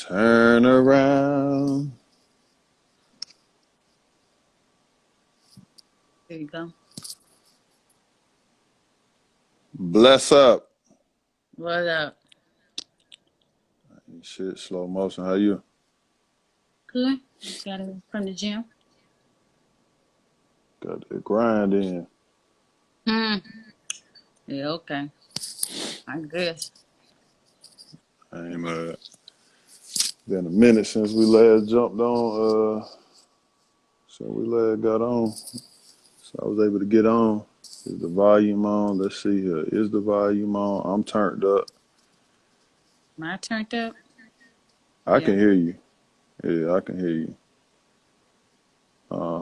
Turn around. There you go. Bless up. What up? Shit, slow motion. How you? Good. Just got it from the gym. Got the grind in. Hmm. Yeah, okay. I guess. I ain't mad. Been a minute since we last jumped on. Since we last got on. So I was able to get on. Is the volume on? Let's see here. Is the volume on? I'm turned up. My turned up. I Yeah. can hear you. Yeah, I can hear you.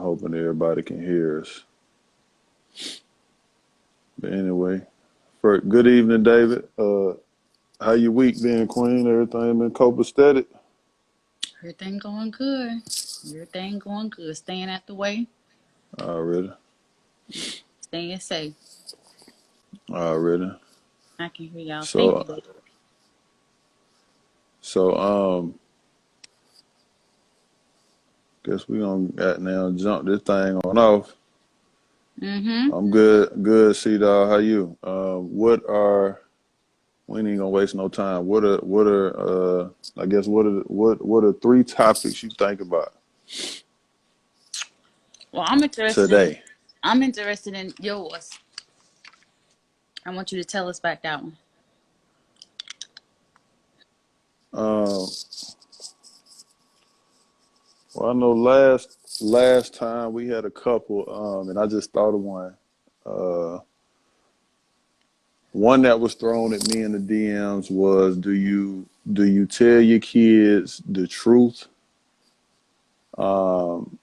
Hoping everybody can hear us. But anyway, good evening, David. How your week been, Queen? Everything been copacetic? Everything going good. Everything going good. Staying out the way. Already. Staying safe. Already. I can hear y'all. Thank So, you. so, guess we gonna got now jump this thing on off. Mm-hmm. I'm good, C-Dog. How you? We ain't gonna waste no time. I guess what are three topics you think about Well, I'm interested in today? yours. I want you to tell us about that one. Um, well, I know last time we had a couple, and I just thought of one. Uh, One that was thrown at me in the DMs was, do you tell your kids the truth? Um,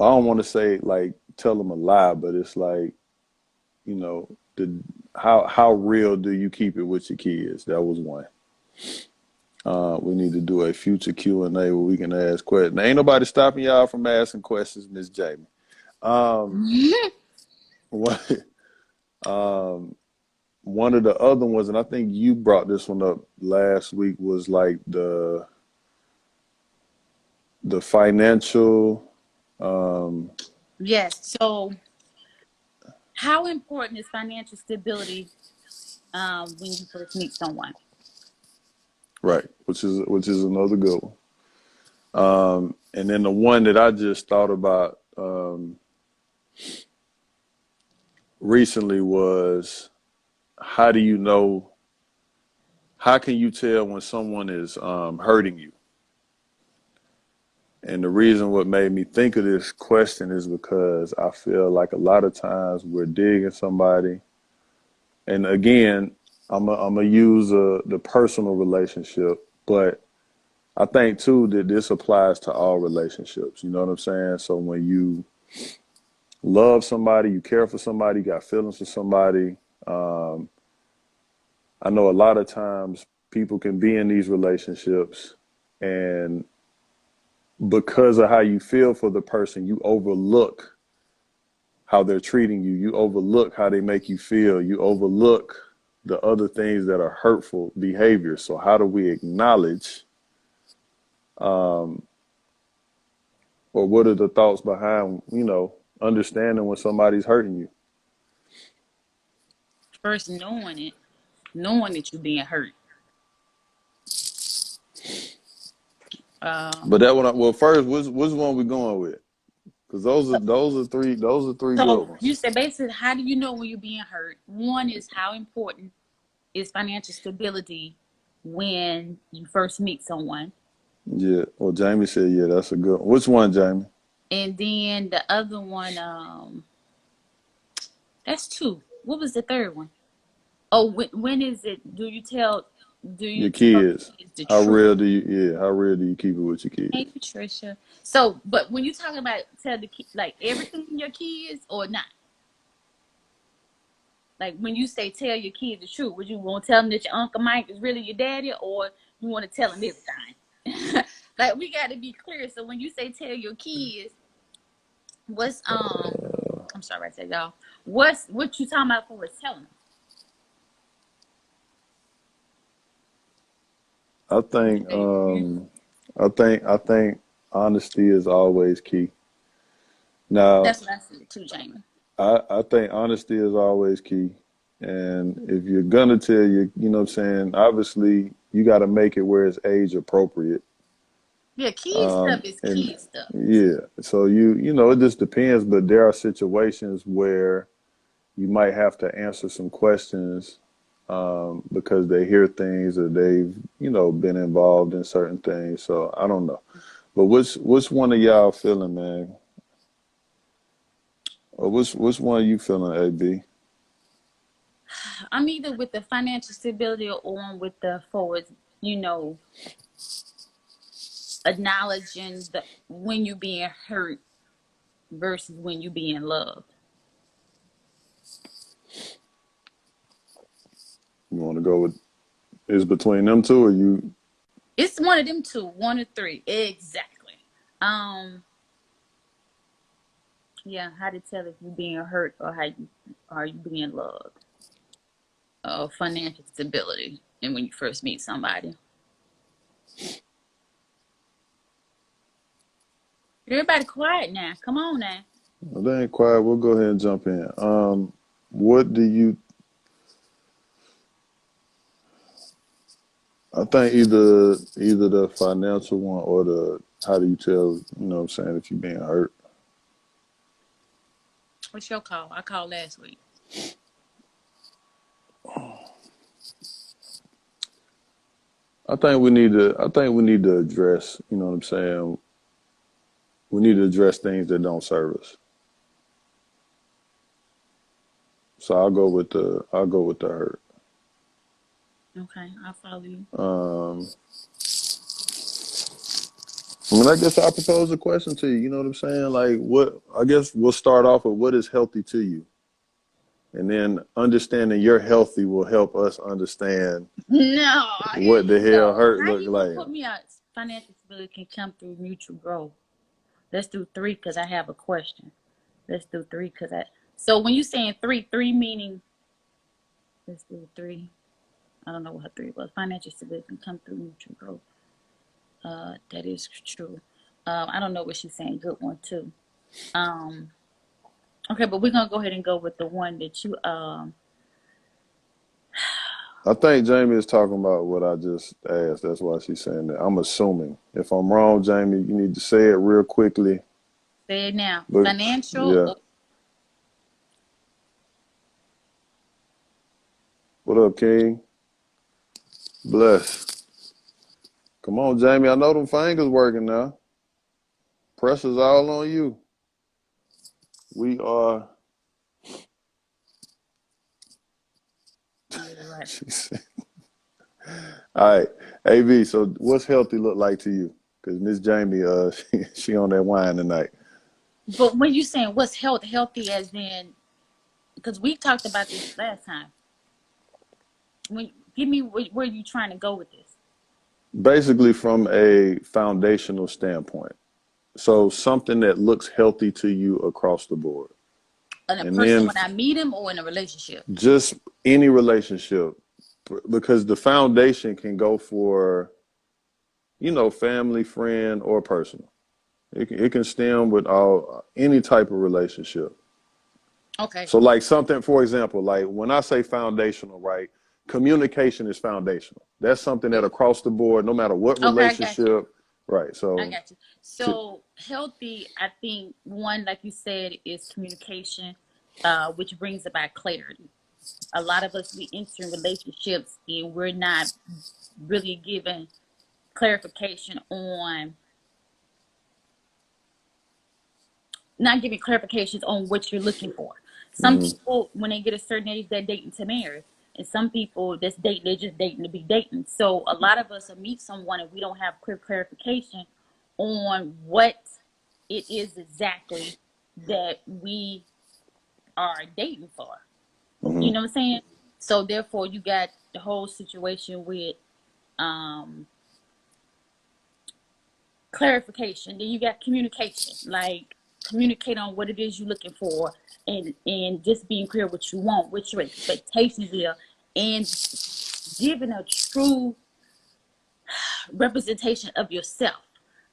I don't want to say like tell them a lie, but it's like, you know, how real do you keep it with your kids? That was one. We need to do a future Q&A where we can ask questions. Now, ain't nobody stopping y'all from asking questions, Miss Jamie. Um, what, um, One of the other ones, and I think you brought this one up last week, was like the financial. Um, Yes. So, how important is financial stability when you first meet someone? right, which is another good one. And then the one that I just thought about recently was, how do you know? How can you tell when someone is hurting you? And the reason what made me think of this question is because I feel like a lot of times we're digging somebody. And again, I'm a use the personal relationship, but I think too that this applies to all relationships. You know what I'm saying? So when you love somebody, you care for somebody, you got feelings for somebody. Um, I know a lot of times people can be in these relationships, and because of how you feel for the person, you overlook how they're treating you. You overlook how they make you feel. You overlook the other things that are hurtful behaviors. So how do we acknowledge, um, or what are the thoughts behind, understanding when somebody's hurting you? First, knowing that you're being hurt. But that one, well, first, which one we going with? Because those are three good So ones. you said basically, how do you know when you're being hurt? One is how important is financial stability when you first meet someone, Yeah. Well, Jamie said, yeah, that's a good one. Which one, Jamie? and then the other one, that's two. What was the third one? Oh, when is it? Do you Your tell kids. kids the How truth? real do you? Yeah. How real do you keep it with your Hey, kids? Patricia. So, but when you talking about tell like everything your kids or not? Like when you say tell your kids the truth, would you want to tell them that your Uncle Mike is really your daddy, or you want to tell them everything? Like we got to be clear. So when you say tell your kids, what's I'm sorry I said y'all. What you talking about for telling them? I What think you say? I think honesty is always key. Now, That's what I said too, Jamie. I think honesty is always key. And if you're gonna tell you know what I'm saying, obviously you gotta make it where it's age appropriate. Yeah, kid stuff is And kid stuff. yeah, so you know, it just depends, but there are situations where you might have to answer some questions because they hear things or they've, you know, been involved in certain things. So I don't know. But which one of y'all feeling, man? Or which one you feeling, AB? I'm either with the financial stability or I'm with the forward, you know, acknowledging the when you being hurt versus when you being loved. You want to go with is between them two, or you? It's one of them two, one or three. Exactly. Um, yeah, how to tell if you being hurt or how you are you being loved. Financial stability and when you first meet somebody. Everybody quiet now. Come on now. Well, they ain't quiet. We'll go ahead and jump in. What do you? I think either the financial one or the how do you tell? You know what I'm saying, if you're being hurt. What's your call? I called last week. I think we need to address. You know what I'm saying. We need to address things that don't serve us. So I'll go with the hurt. Okay, I'll follow you. Um, I mean, I guess I propose a question to you. You know what I'm saying? Like, what? I guess we'll start off with what is healthy to you, and then understanding you're healthy will help us understand No, what the hell no. hurt How look you gonna like. put me out? Financial stability can come through mutual growth. Let's do three because I have a question. Let's do three because I. So when you saying three, three meaning let's do three. I don't know what her three was. Financial stability can come through mutual growth. That is true. I don't know what she's saying. Good one too. Um, okay, but we're gonna go ahead and go with the one that you I think Jamie is talking about what I just asked. That's why she's saying that. I'm assuming. If I'm wrong, Jamie, you need to say it real quickly. said now. But Financial yeah, or what up, King? Bless. Come on, Jamie. I know them fingers working now. Pressure's all on you. We are. yeah, right. She said, all right, AV. So, what's healthy look like to you? Because Miss Jamie, she on that wine tonight. But when you saying what's healthy as in because we talked about this last time. When give me where you trying to go with this? Basically, from a foundational standpoint. So, something that looks healthy to you across the board, In a and person then when I meet him or in a relationship? just any relationship, because the foundation can go for family, friend, or personal. It can stem with all any type of relationship. Okay. So like something, for example, like when I say foundational, right? Communication is foundational. That's something that Yeah. across the board, no matter what Okay, I got you. relationship, right? I So got you. to, So healthy, I think one, like you said, is communication, which brings about clarity. A lot of us we enter in relationships and we're not really giving clarification on not giving clarifications on what you're looking for. Some mhm. people, when they get a certain age, they're dating to marry. And some people that's dating, they're just dating to be dating. So a lot of us will meet someone and we don't have clear clarification on what it is exactly that we are dating for. You know what I'm saying? So therefore you got the whole situation with um clarification. Then you got communication, like communicate on what it is you're looking for, and just being clear what you want, what your expectations are, and giving a true representation of yourself.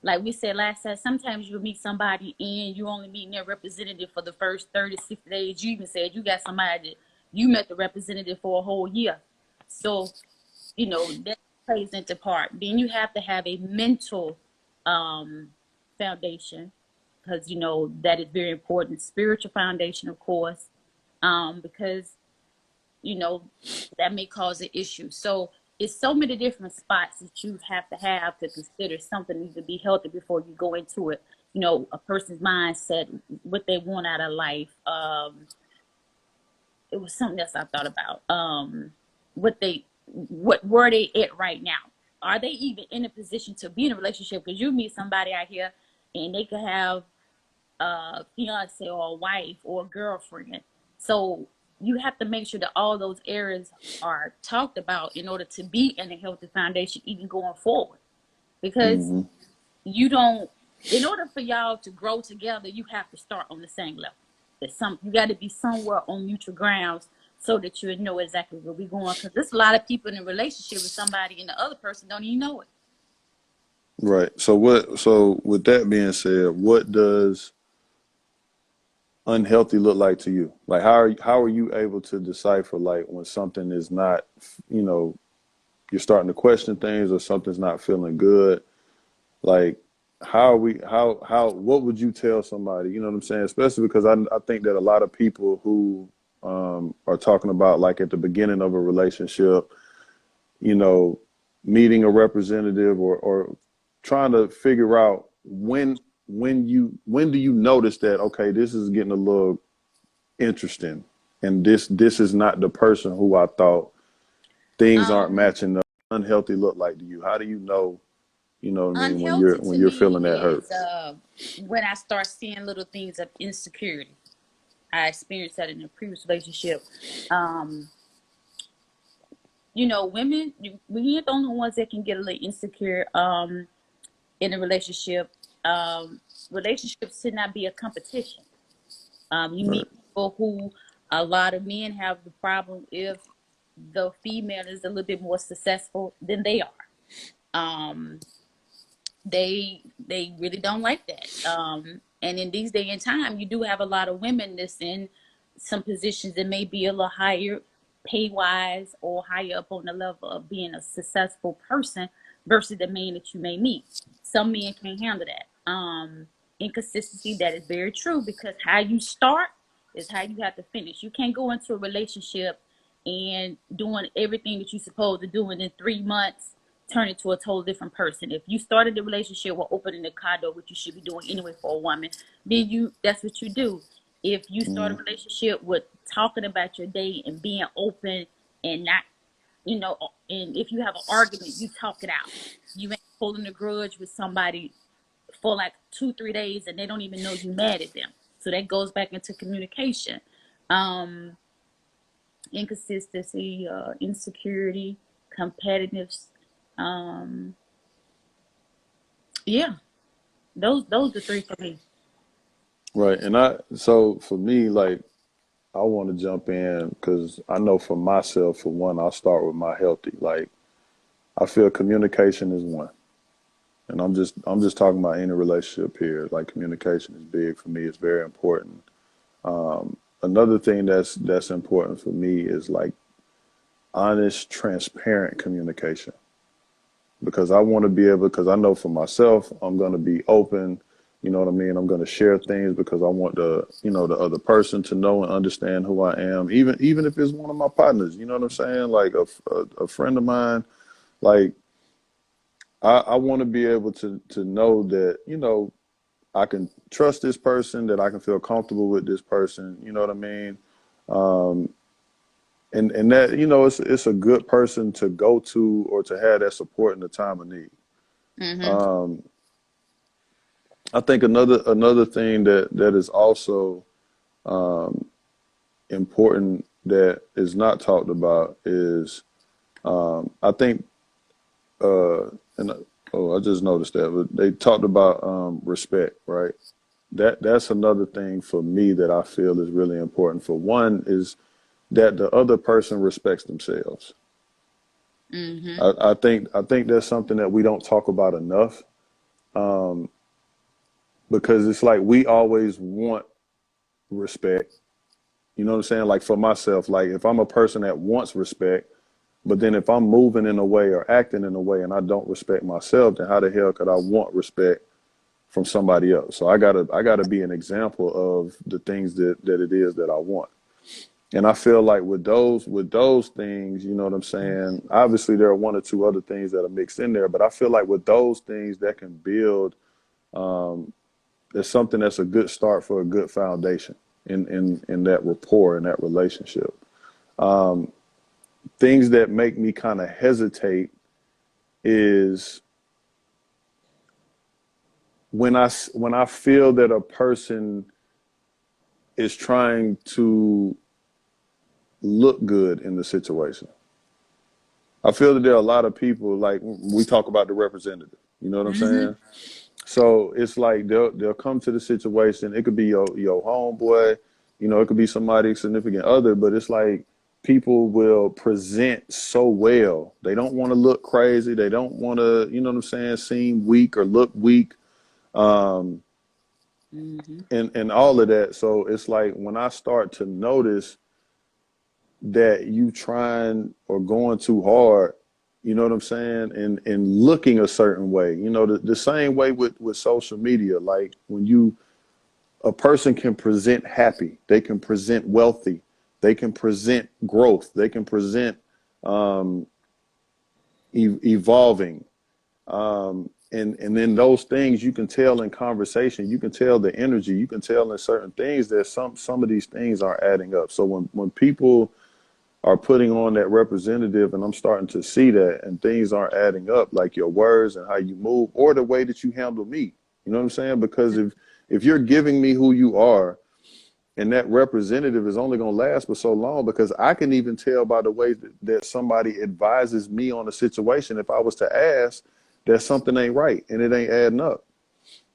Like we said last time, sometimes you meet somebody and you only meet their representative for the first 30, 60 days. You even said you got somebody that you met the representative for a whole year. So, that plays into part. Then you have to have a mental um, foundation, because, that is very important. Spiritual foundation, of course, because you know, that may cause an issue. So it's so many different spots that you have to consider something needs to be healthy before you go into it. A person's mindset, what they want out of life. It was something else I thought about. What were they at right now? Are they even in a position to be in a relationship? Because you meet somebody out here and they could have a fiance or a wife or a girlfriend. So you have to make sure that all those areas are talked about in order to be in a healthy foundation, even going forward. Because Mm-hmm. in order for y'all to grow together, you have to start on the same level. You got to be somewhere on mutual grounds so that you know exactly where we're going. Because there's a lot of people in a relationship with somebody and the other person don't even know it. Right. So with that being said, what does unhealthy look like to you? Like how are you able to decipher like when something is not, you know, you're starting to question things or something's not feeling good? Like how are we how what would you tell somebody, you know what I'm saying? Especially because I think that a lot of people who are talking about like at the beginning of a relationship, you know, meeting a representative or trying to figure out when do you notice that okay, this is getting a little interesting and this is not the person who I thought, things aren't Um, matching up. Unhealthy look like to you? How do you know what I mean, when Unhealthy to you're me feeling that hurt? is when I start seeing little things of insecurity. I experienced that in a previous relationship. Um, women, we ain't the only ones that can get a little insecure in a relationship. Relationships should not be a competition. You Right. meet people who a lot of men have the problem if the female is a little bit more successful than they are. Um, they really don't like that. And in these day and time, you do have a lot of women that's in some positions that may be a little higher pay wise or higher up on the level of being a successful person versus the man that you may meet. Some men can't handle that. Inconsistency, that is very true, because how you start is how you have to finish. You can't go into a relationship and doing everything that you're supposed to do, and in 3 months turn into a total different person. If you started the relationship with opening the car door, which you should be doing anyway for a woman, then that's what you do. If you start a Mm-hmm. relationship with talking about your day and being open and not, and if you have an argument, you talk it out. You ain't holding a grudge with somebody for like 2, 3 days and they don't even know you mad at them. So that goes back into communication. Um, Inconsistency, insecurity, competitiveness. Um, yeah, those are three for me. Right. And so for me, like, I want to jump in because I know for myself, for one, I'll start with my healthy. Like, I feel communication is one. And I'm just talking about any relationship here. Like communication is big for me. It's very important. Another thing that's important for me is like honest, transparent communication. Because I want to be able, because I know for myself, I'm going to be open. You know what I mean? I'm going to share things because I want the other person to know and understand who I am, even if it's one of my partners. You know what I'm saying? Like a friend of mine. Like I want to be able to know that I can trust this person, that I can feel comfortable with this person. You know what I mean? Um, and that it's a good person to go to or to have that support in the time of need. Mm-hmm. Um, I think another thing that is also um, important that is not talked about is I think and oh, I just noticed that, but they talked about respect, right? That's another thing for me that I feel is really important. For one is that the other person respects themselves. Mm-hmm. I think that's something that we don't talk about enough, um, because it's like we always want respect. You know what I'm saying? Like for myself, like if I'm a person that wants respect, but then if I'm moving in a way or acting in a way and I don't respect myself, then how the hell could I want respect from somebody else? So I gotta be an example of the things that it is that I want. And I feel like with those things, you know what I'm saying? Obviously there are one or two other things that are mixed in there, but I feel like with those things that can build, um, there's something that's a good start for a good foundation in that rapport, in that relationship. Um, Things that make me kind of hesitate is when I feel that a person is trying to look good in the situation. I feel that there are a lot of people, like we talk about the representative. You know what I'm Mm-hmm. saying? So it's like they'll come to the situation. It could be your homeboy, it could be somebody significant other, but it's like people will present so well. They don't want to look crazy. They don't want to, you know what I'm saying, seem weak or look weak. Um, Mm-hmm. and all of that. So it's like when I start to notice that you trying or going too hard, you know what I'm saying, and looking a certain way, the same way with social media. Like when a person can present happy, they can present wealthy, they can present growth, they can present um, evolving. And then those things you can tell in conversation, you can tell the energy, you can tell in certain things that some of these things aren't adding up. So when people are putting on that representative and I'm starting to see that and things aren't adding up, like your words and how you move or the way that you handle me. You know what I'm saying? Because if you're giving me who you are, and that representative is only going to last for so long, because I can even tell by the way that somebody advises me on a situation, if I was to ask, that something ain't right and it ain't adding up.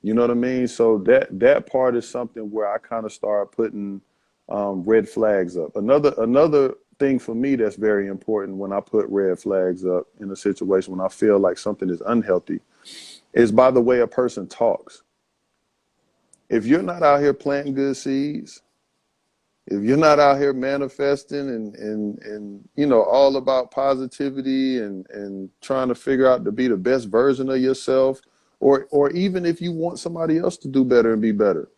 You know what I mean? So that part is something where I kind of start putting red flags up. Another thing for me that's very important when I put red flags up in a situation when I feel like something is unhealthy is by the way a person talks. If you're not out here planting good seeds, if you're not out here manifesting and all about positivity and trying to figure out to be the best version of yourself, or even if you want somebody else to do better and be better,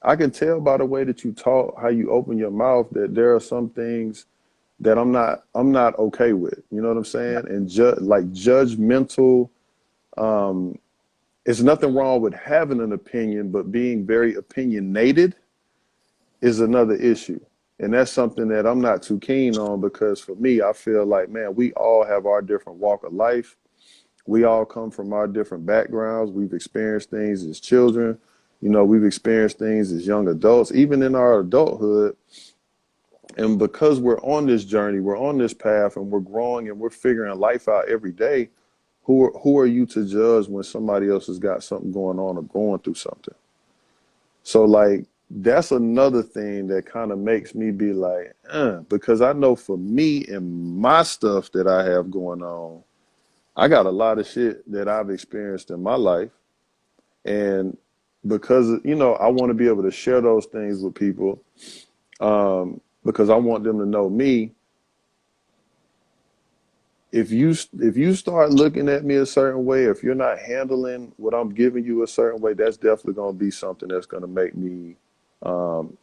I can tell by the way that you talk, how you open your mouth, that there are some things that I'm not okay with. You know what I'm saying? And like judgmental. Um, it's nothing wrong with having an opinion, but being very opinionated is another issue. And that's something that I'm not too keen on, because for me, I feel like, man, we all have our different walk of life. We all come from our different backgrounds. We've experienced things as children. We've experienced things as young adults, even in our adulthood. And because we're on this journey, we're on this path and we're growing and we're figuring life out every day, who are you to judge when somebody else has got something going on or going through something? So like that's another thing that kind of makes me be like, because I know for me and my stuff that I have going on, I got a lot of shit that I've experienced in my life. And because, I want to be able to share those things with people, because I want them to know me. If you start looking at me a certain way, if you're not handling what I'm giving you a certain way, that's definitely going to be something that's going to make me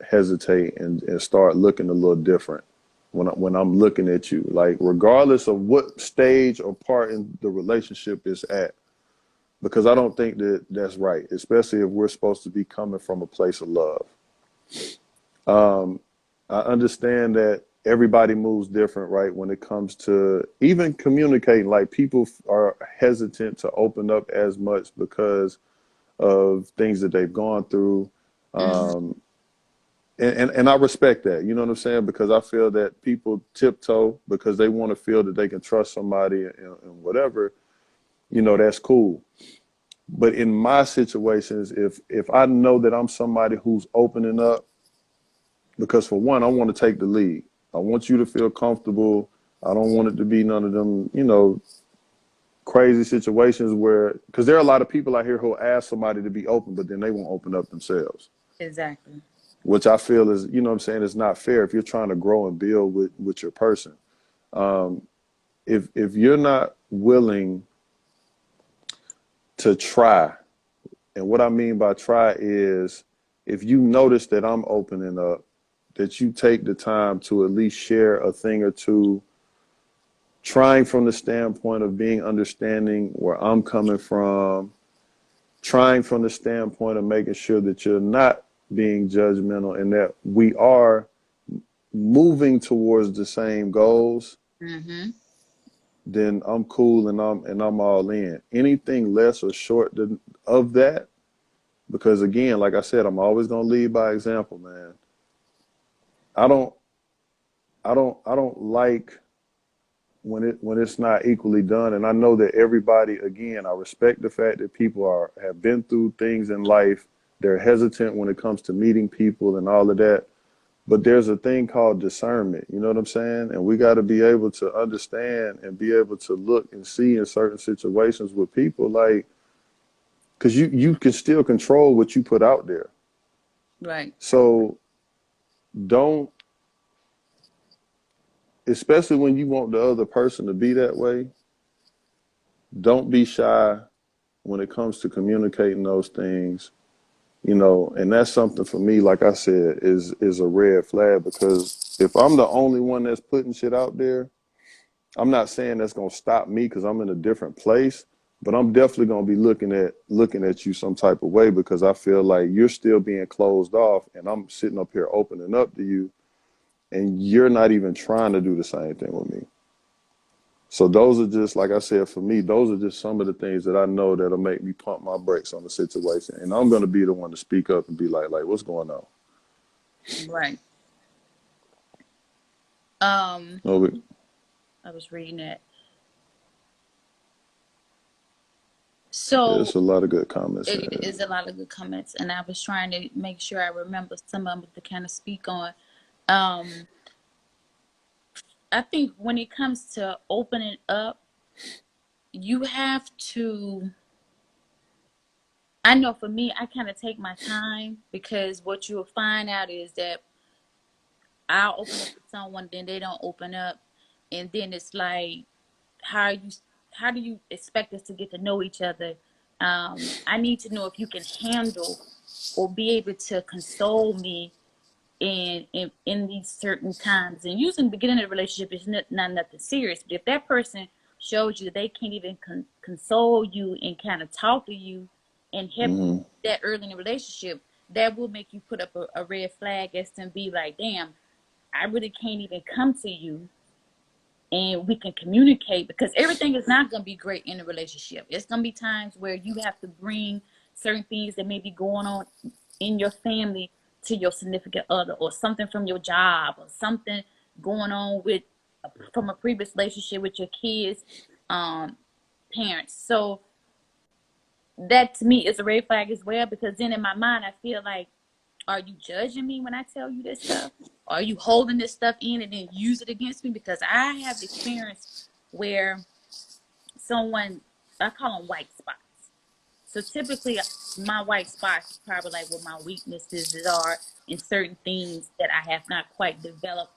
hesitate and start looking a little different when I'm looking at you. Like regardless of what stage or part in the relationship is at, because I don't think that that's right, especially if we're supposed to be coming from a place of love. Um, I understand that everybody moves different, right? When it comes to even communicating, like people are hesitant to open up as much because of things that they've gone through. Mm-hmm. Um, and I respect that, you know what I'm saying? Because I feel that people tiptoe because they want to feel that they can trust somebody and whatever, that's cool. But in my situations, if I know that I'm somebody who's opening up, because for one, I want to take the lead. I want you to feel comfortable I don't want it to be none of them, you know, crazy situations where, because there are a lot of people out here who ask somebody to be open, but then they won't open up themselves, Exactly. which I feel is, you know what I'm saying, is not fair if you're trying to grow and build with your person. Um, if you're not willing to try, and what I mean by try is if you notice that I'm opening up, that you take the time to at least share a thing or two, trying from the standpoint of being understanding where I'm coming from, trying from the standpoint of making sure that you're not being judgmental and that we are moving towards the same goals, Mm-hmm. then I'm cool and I'm all in. Anything less or short of that, because again, like I said, I'm always gonna lead by example, man. I don't I don't like when it's not equally done. And I know that everybody, again, I respect the fact that people have been through things in life. They're hesitant when it comes to meeting people and all of that. But there's a thing called discernment, you know what I'm saying? And we got to be able to understand and be able to look and see in certain situations with people, like, because you can still control what you put out there. Right. So don't, especially when you want the other person to be that way, don't be shy when it comes to communicating those things, you know. And that's something for me, like I said, is a red flag, because if I'm the only one that's putting shit out there, I'm not saying that's gonna stop me because I'm in a different place, but I'm definitely gonna be looking at you some type of way, because I feel like you're still being closed off and I'm sitting up here opening up to you and you're not even trying to do the same thing with me. So those are just, like I said, for me, those are just some of the things that I know that'll make me pump my brakes on the situation. And I'm gonna be the one to speak up and be like, what's going on? Right. Um, No, I was reading that. yeah, So it's a lot of good comments in it here. is a lot of good comments, and I was trying to make sure I remember some of them to kind of speak on. Um, I think when it comes to opening up, you have to. I know for me, I kind of take my time because what you'll find out is that I'll open up to someone, then they don't open up, and then it's like, how are you? How do you expect us to get to know each other? I need to know if you can handle or be able to console me in these certain times. And usually in the beginning of the relationship is not nothing serious, but if that person shows you they can't even console you and kind of talk to you and help you Hmm. that early in the relationship, that will make you put up a red flag as to be like, damn, I really can't even come to you and we can communicate, because everything is not going to be great in a relationship. It's going to be times where you have to bring certain things that may be going on in your family to your significant other, or something from your job, or something going on with from a previous relationship with your kids, um, parents. So that to me is a red flag as well, because then in my mind I feel like, are you judging me when I tell you this stuff? Are you holding this stuff in and then use it against me? Because I have experience where someone, I call them white spots. So typically, my white spots is probably like what my weaknesses are in certain things that I have not quite developed,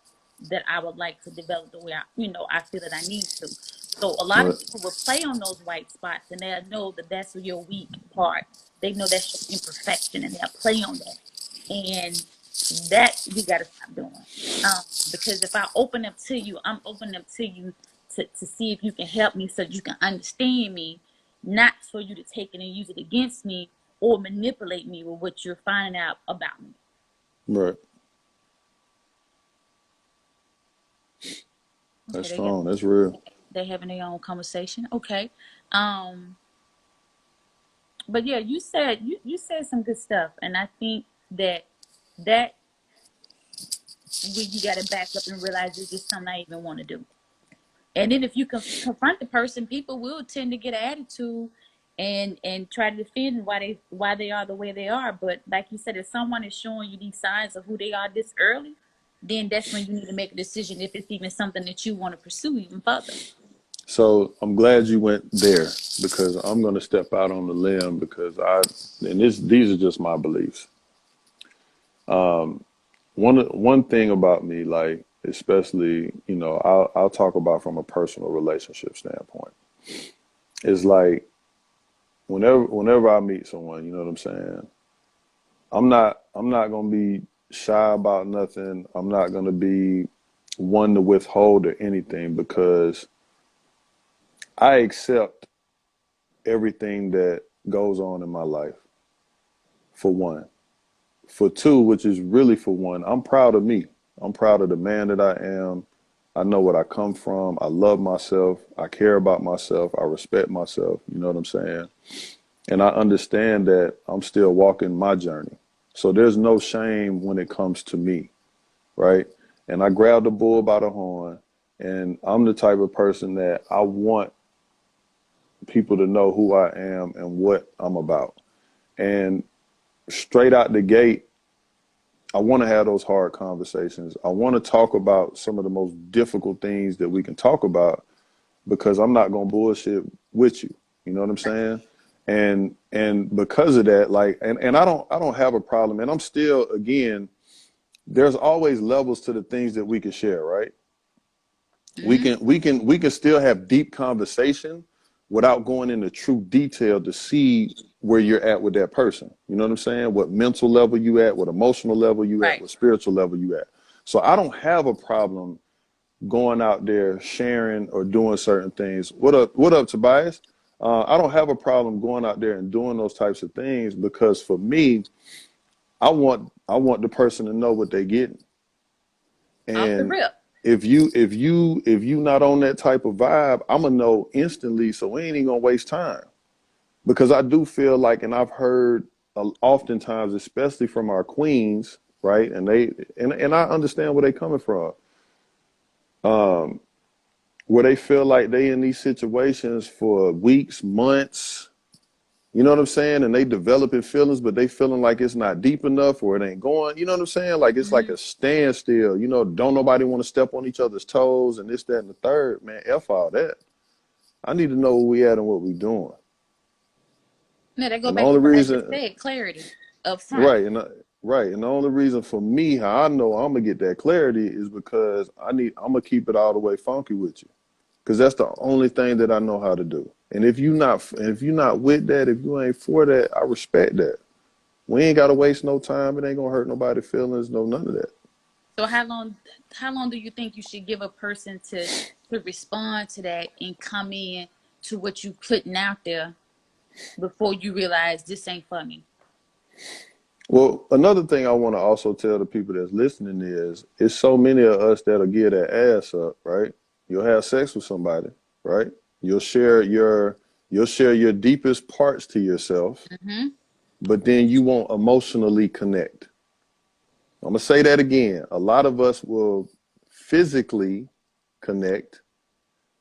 that I would like to develop the way I feel that I need to. So a lot of Right. people will play on those white spots, and they'll know that that's your weak part. They know that's your imperfection, and they'll play on that. And that we got to stop doing. Because if I open up to you, I'm opening up to you to see if you can help me so you can understand me, not for you to take it and use it against me or manipulate me with what you're finding out about me. Right. Okay, That's strong. That's real. they having their own conversation. Okay. Um, but yeah, you said some good stuff, and I think that when you got to back up and realize it's just something I even want to do. And then if you confront the person, people will tend to get an attitude and try to defend why they are the way they are. But like you said, if someone is showing you these signs of who they are this early, then that's when you need to make a decision if it's even something that you want to pursue even further. So I'm glad you went there, because I'm going to step out on the limb, because these are just my beliefs. One thing about me, like, especially, I'll talk about from a personal relationship standpoint, is like, whenever I meet someone, you know what I'm saying? I'm not gonna be shy about nothing. I'm not gonna be one to withhold or anything, because I accept everything that goes on in my life, for one. For two, which is really for one, I'm proud of me. I'm proud of the man that I am. I know what I come from. I love myself. I care about myself. I respect myself. You know what I'm saying? And I understand that I'm still walking my journey. So there's no shame when it comes to me, right? And I grab the bull by the horn, and I'm the type of person that I want people to know who I am and what I'm about. And straight out the gate, I want to have those hard conversations. I want to talk about some of the most difficult things that we can talk about, because I'm not going to bullshit with you. You know what I'm saying? And because of that, like, and I don't have a problem. And I'm still, again, there's always levels to the things that we can share, right? Mm-hmm. We can still have deep conversation without going into true detail to see where you're at with that person. You know what I'm saying? What mental level you at, what emotional level you at, Right. what spiritual level you at. So I don't have a problem going out there sharing or doing certain things. What up, Tobias? I don't have a problem going out there and doing those types of things, because for me, I want the person to know what they're getting. Off the And rip. if you not on that type of vibe, I'm gonna know instantly. So we ain't even gonna waste time, because I do feel like, and I've heard oftentimes, especially from our queens, right? And I understand where they coming from, where they feel like they in these situations for weeks, months. You know what I'm saying? And they developing feelings, but they feeling like it's not deep enough, or it ain't going. You know what I'm saying? Like, it's like Mm-hmm. a standstill. Don't nobody want to step on each other's toes and this, that, and the third. Man, F all that. I need to know where we at and what we doing. Now that go And the back to only what I just reason, said, clarity up front. right, and the only reason for me, how I know I'm gonna get that clarity, is because I'm gonna keep it all the way funky with you, because that's the only thing that I know how to do. And if you're not with that, if you ain't for that, I respect that. We ain't gotta waste no time. It ain't gonna hurt nobody's feelings. No, none of that. So how long do you think you should give a person to respond to that and come in to what you putting out there before you realize this ain't for me? Well, another thing I want to also tell the people that's listening is, it's so many of us that'll give that ass up, right? You'll have sex with somebody, right? You'll share your you'll share your deepest parts to yourself, Mm-hmm. but then you won't emotionally connect. I'm gonna say that again. A lot of us will physically connect,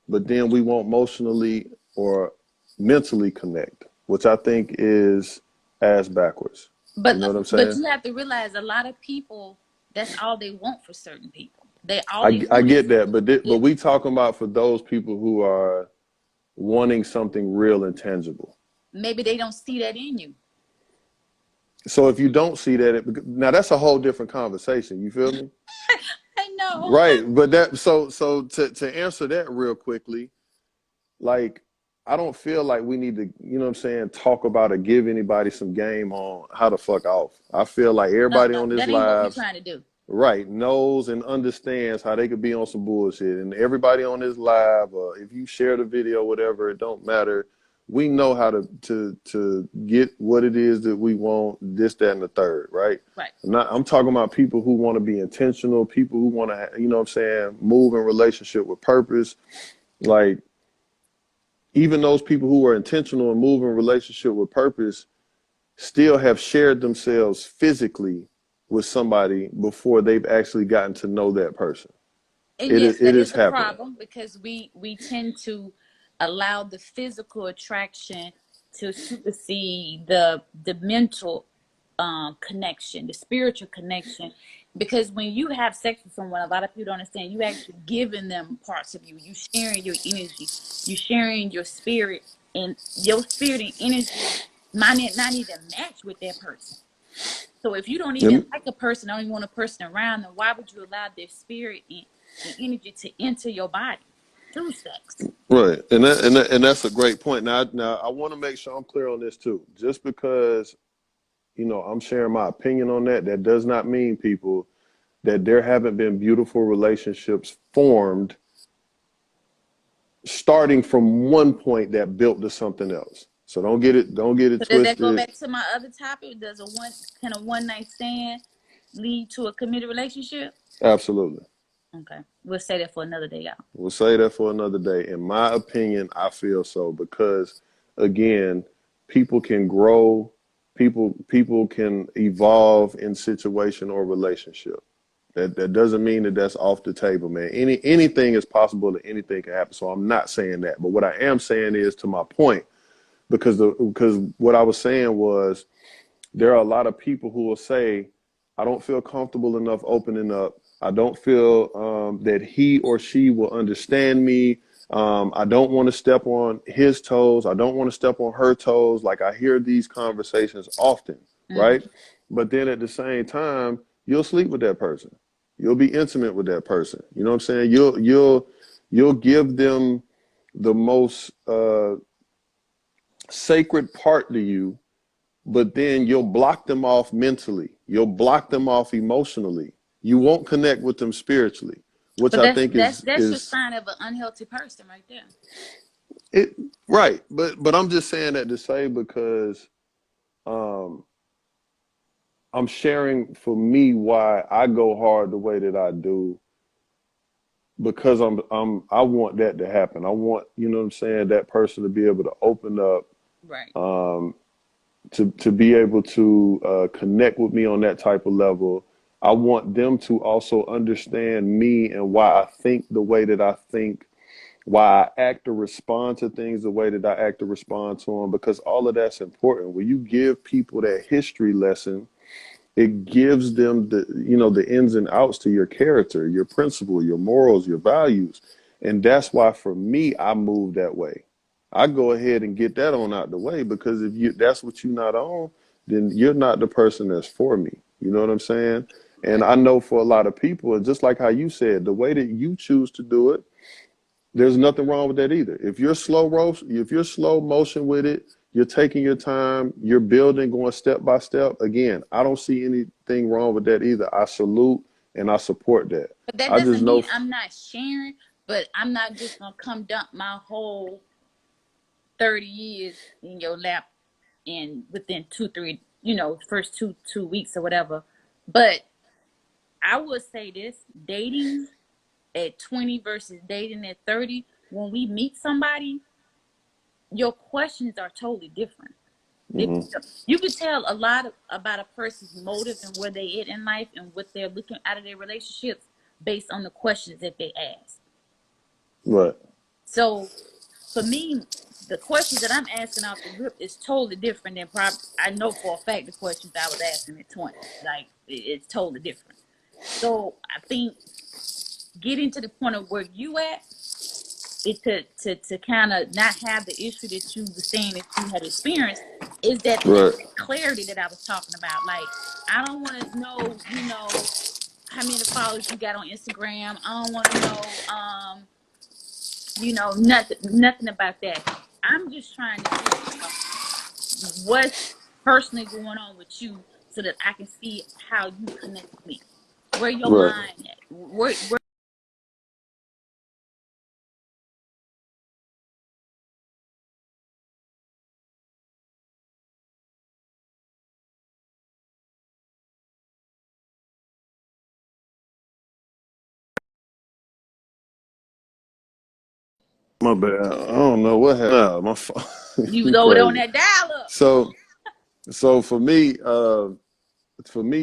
but then we won't emotionally or mentally connect, which I think is ass backwards. You know what I'm But saying? you have to realize a lot of people, that's all they want for certain people. They all I, they I want is get that, but yeah. we talking about for those people who are wanting something real and tangible. Maybe they don't see that in you. So if you don't see that, now that's a whole different conversation. You feel me? I know. Right. But to answer that real quickly, like, I don't feel like we need to, you know what I'm saying, talk about or give anybody some game on how to fuck off. I feel like No, everybody no, on this that ain't what we live, trying to do. right, knows and understands how they could be on some bullshit. And everybody on this live, if you share the video, whatever, it don't matter. We know how to get what it is that we want, this, that, and the third, right? Right. I'm talking about people who want to be intentional, people who want to, you know what I'm saying, move in relationship with purpose. Like, even those people who are intentional and move in relationship with purpose still have shared themselves physically with somebody before they've actually gotten to know that person. And It yes, is it that is is a happening. problem because we tend to allow the physical attraction to supersede the mental connection, the spiritual connection, Because when you have sex with someone, a lot of people don't understand. You actually giving them parts of you. You sharing your energy. You sharing your spirit, and your spirit and energy might not even match with that person. So if you don't even And like a person, don't even want a person around, then why would you allow their spirit and energy to enter your body through sex? right, and that's a great point. Now I want to make sure I'm clear on this too. Just because I'm sharing my opinion on that, that does not mean, people, that there haven't been beautiful relationships formed starting from one point that built to something else. So don't get it So does that go twisted. back to my other topic? Can a one night stand lead to a committed relationship? Absolutely. Okay, we'll say that for another day, y'all. We'll say that for another day. In my opinion, I feel so because, again, people can grow, people can evolve in situation or relationship. That doesn't mean that that's off the table, man. Anything is possible and anything can happen. So I'm not saying that. But what I am saying is, to my point, because what I was saying was, there are a lot of people who will say, I don't feel comfortable enough opening up. I don't feel that he or she will understand me. I don't want to step on his toes. I don't want to step on her toes. Like, I hear these conversations often, Mm-hmm. right? But then at the same time, you'll sleep with that person. You'll be intimate with that person. You know what I'm saying? You'll give them the most sacred part to you, but then you'll block them off mentally. You'll block them off emotionally. You won't connect with them spiritually, which But I that's think that's is that's your is sign of an unhealthy person right there. it right. But I'm just saying that to say, because um, I'm sharing for me why I go hard the way that I do, because I want that to happen. I want, what I'm saying, that person to be able to open up, Right. um, to be able to connect with me on that type of level. I want them to also understand me and why I think the way that I think, why I act or respond to things the way that I act or respond to them, because all of that's important. When you give people that history lesson, it gives them the ins and outs to your character, your principle, your morals, your values. And that's why, for me, I move that way. I go ahead and get that on out the way, because if that's what you're not on, then you're not the person that's for me. You know what I'm saying? And Right. I know for a lot of people, and just like how you said, the way that you choose to do it, there's nothing wrong with that either. If you're slow motion with it, you're taking your time, you're building, going step by step. Again, I don't see anything wrong with that either. I salute and I support that. But that I just doesn't know, mean I'm not sharing. But I'm not just gonna come dump my whole 30 years in your lap in within 2, 3, first two weeks or whatever. But I would say this: dating at 20 versus dating at 30. When we meet somebody, your questions are totally different. hmm You could tell a lot about a person's motive and where they at in life and what they're looking out of their relationships based on the questions that they ask. right, So for me, the questions that I'm asking off the rip is totally different than I know for a fact the questions I was asking at 20. Like it's totally different. So I think getting to the point of where you at, it to kind of not have the issue that you were saying that you had experienced, is right, that clarity that I was talking about. Like, I don't want to know, how many followers you got on Instagram. I don't want to know, nothing about that. I'm just trying to figure out what's personally going on with you so that I can see how you connect with me. Where your right. mind at? Where My bad. I don't know what happened. Nah, my phone. you was You over there on crazy. that dial up. So, so for me,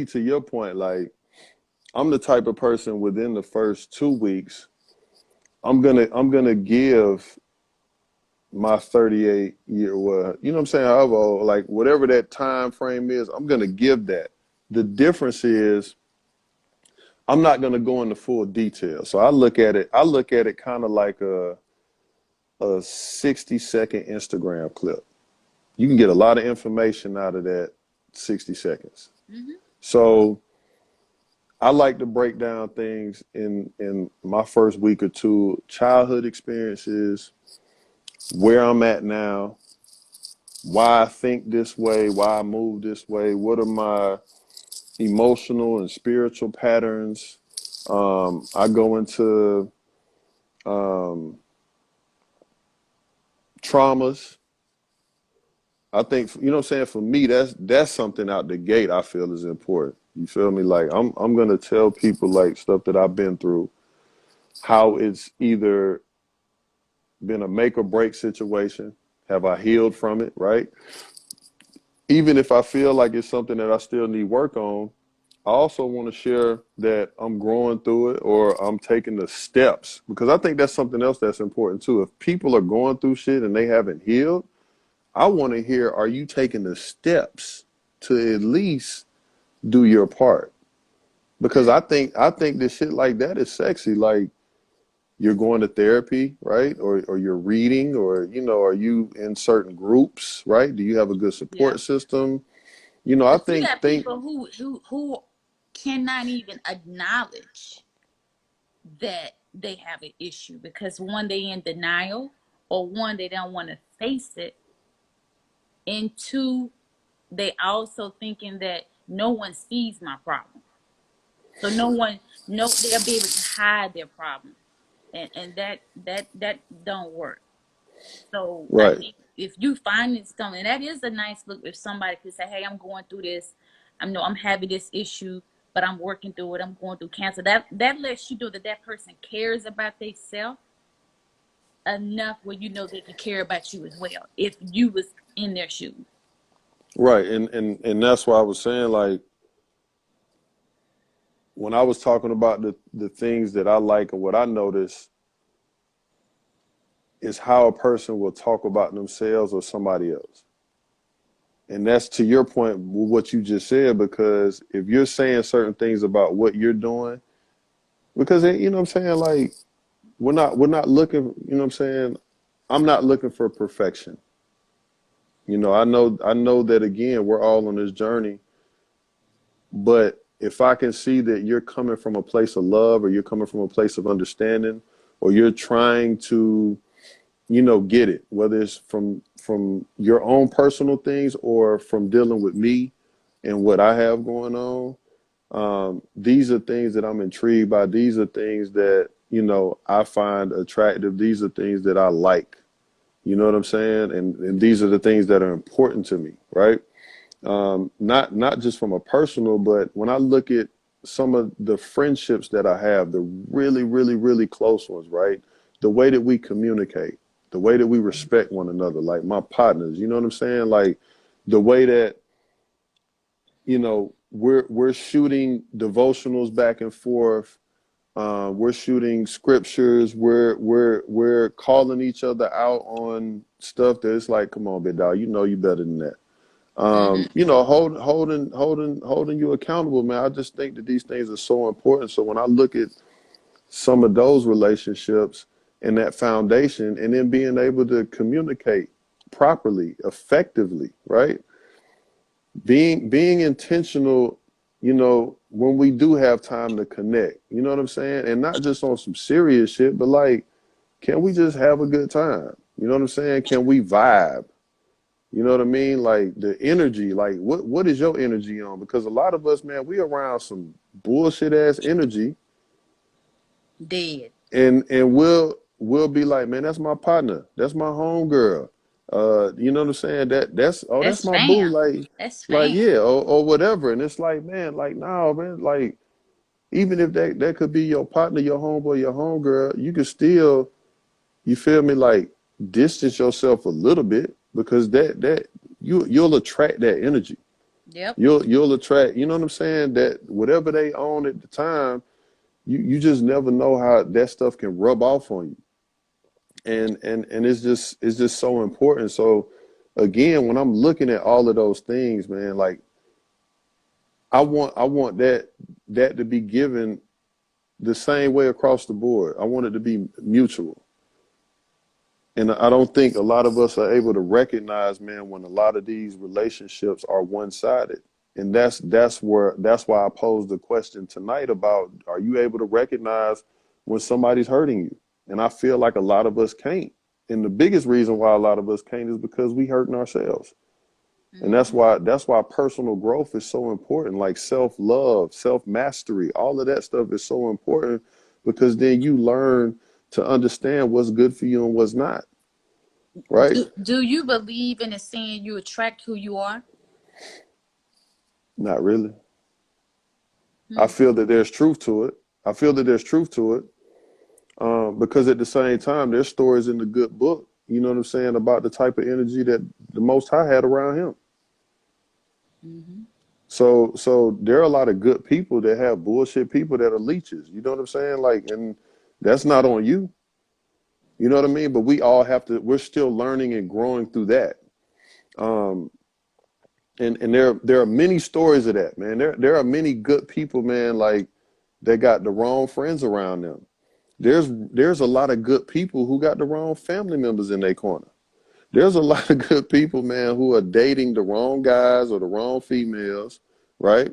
to your point, like, I'm the type of person, within the first 2 weeks, I'm gonna give my 38 year, well, you know what I'm saying, however old, like, whatever that time frame is, I'm gonna give that. The difference is, I'm not going to go into full detail. So I look at it kind of like a 60-second Instagram clip. You can get a lot of information out of that 60 seconds. Hmm. So I like to break down things in my first week or two, childhood experiences, where I'm at now, why I think this way, why I move this way, what are my emotional and spiritual patterns. I go into um, traumas. I think you know what I'm saying. For me, that's something out the gate. I feel is important. You feel me? Like I'm gonna tell people like stuff that I've been through, how it's either been a make or break situation. Have I healed from it? Right. Even if I feel like it's something that I still need work on, I also want to share that I'm growing through it or I'm taking the steps because I think that's something else that's important too. If people are going through shit and they haven't healed, I want to hear, are you taking the steps to at least do your part? Because I think this shit like that is sexy. Like you're going to therapy, right? Or you're reading or, you know, are you in certain groups, right? Do you have a good Yep. support system? You know, I But you got think people who cannot even acknowledge that they have an issue because one, they in denial, or one, they don't want to face it, and two, they also thinking that no one sees my problem, so no one, no, they'll be able to hide their problem, and that don't work. So I right. think if you find something, that is a nice look. If somebody could say, "Hey, I'm going through this. I know I'm having this issue, but I'm working through it. I'm going through cancer." That lets you know that that person cares about themselves enough where you know they can care about you as well. If you was in their shoes. Right. And that's why I was saying like when I was talking about the things that I like and what I notice is how a person will talk about themselves or somebody else. And that's to your point with what you just said, because if you're saying certain things about what you're doing, because you know what I'm saying, like we're not looking, you know what I'm saying? I'm not looking for perfection. You know, I know that again, we're all on this journey, but if I can see that you're coming from a place of love or you're coming from a place of understanding or you're trying to, you know, get it, whether it's from your own personal things or from dealing with me and what I have going on. These are things that I'm intrigued by. These are things that, you know, I find attractive. These are things that I like. You know what I'm saying? And these are the things that are important to me, right? Not just from a personal, but when I look at some of the friendships that I have, the really, really, really close ones, right? The way that we communicate, the way that we respect one another, like my partners, you know what I'm saying? Like the way that, you know, we're shooting devotionals back and forth. We're shooting scriptures. We're calling each other out on stuff that it's like, come on, big dog, you know you better than that. Hmm. You know, holding you accountable, man. I just think that these things are so important. So when I look at some of those relationships and that foundation, and then being able to communicate properly, effectively, right? Being intentional, you know, when we do have time to connect, you know what I'm saying? And not just on some serious shit, but like, can we just have a good time? You know what I'm saying? Can we vibe? You know what I mean? Like the energy, like what is your energy on? Because a lot of us, man, we around some bullshit ass energy Dead. and we'll be like, man, that's my partner. That's my home girl. You know what I'm saying? That's oh, that's That's my boo. fam. That's Like fam. yeah, or whatever. And it's like, man, like no, man, like even if that could be your partner, your homeboy, your homegirl, you could still, you feel me, like distance yourself a little bit because that you'll attract that energy. Yep. You'll attract, you know what I'm saying? That whatever they own at the time, you just never know how that stuff can rub off on you. And it's just so important. So again, when I'm looking at all of those things, man, like I want that to be given the same way across the board. I want it to be mutual. And I don't think a lot of us are able to recognize, man, when a lot of these relationships are one-sided. And that's why I posed the question tonight about, are you able to recognize when somebody's hurting you? And I feel like a lot of us can't. And the biggest reason why a lot of us can't is because we hurting ourselves. And Mm-hmm. that's why personal growth is so important, like self-love, self-mastery, all of that stuff is so important because then you learn to understand what's good for you and what's not, right? Do you believe in the saying you attract who you are? Not really. I Hmm. feel that there's truth to it. I feel that there's truth to it, because at the same time, there's stories in the good book, you know what I'm saying, about the type of energy that the Most High had around him. Mm-hmm. So there are a lot of good people that have bullshit people that are leeches. You know what I'm saying? Like, and that's not on you. You know what I mean? But we all have to. We're still learning and growing through that. Um, and there are many stories of that, man. There are many good people, man. Like they got the wrong friends around them. There's a lot of good people who got the wrong family members in their corner. There's a lot of good people, man, who are dating the wrong guys or the wrong females, right?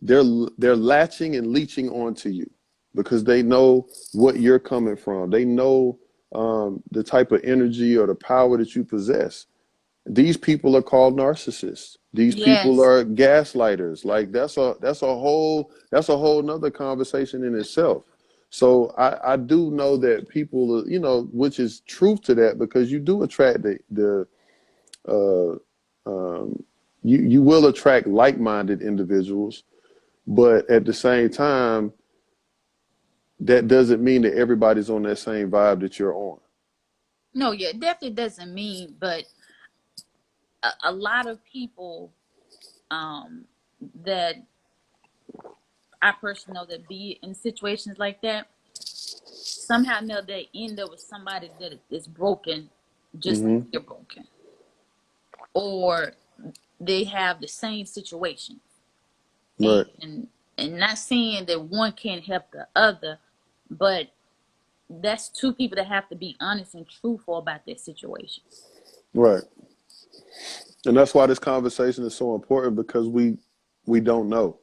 They're they're latching and leeching onto you because they know what you're coming from. They know the type of energy or the power that you possess. These people are called narcissists. These people Yes. are gaslighters. Like that's a whole nother conversation in itself. So I do know that people, you know, which is truth to that because you do attract the uh, um, you will attract like-minded individuals, but at the same time, that doesn't mean that everybody's on that same vibe that you're on. No, yeah, it definitely doesn't mean, but a lot of people um that I personally know that be in situations like that, somehow or another they end up with somebody that is broken, just like Hmm. they're broken, or they have the same situation, Right, and not saying that one can't help the other, but that's two people that have to be honest and truthful about their situation. right. And that's why this conversation is so important because we don't know,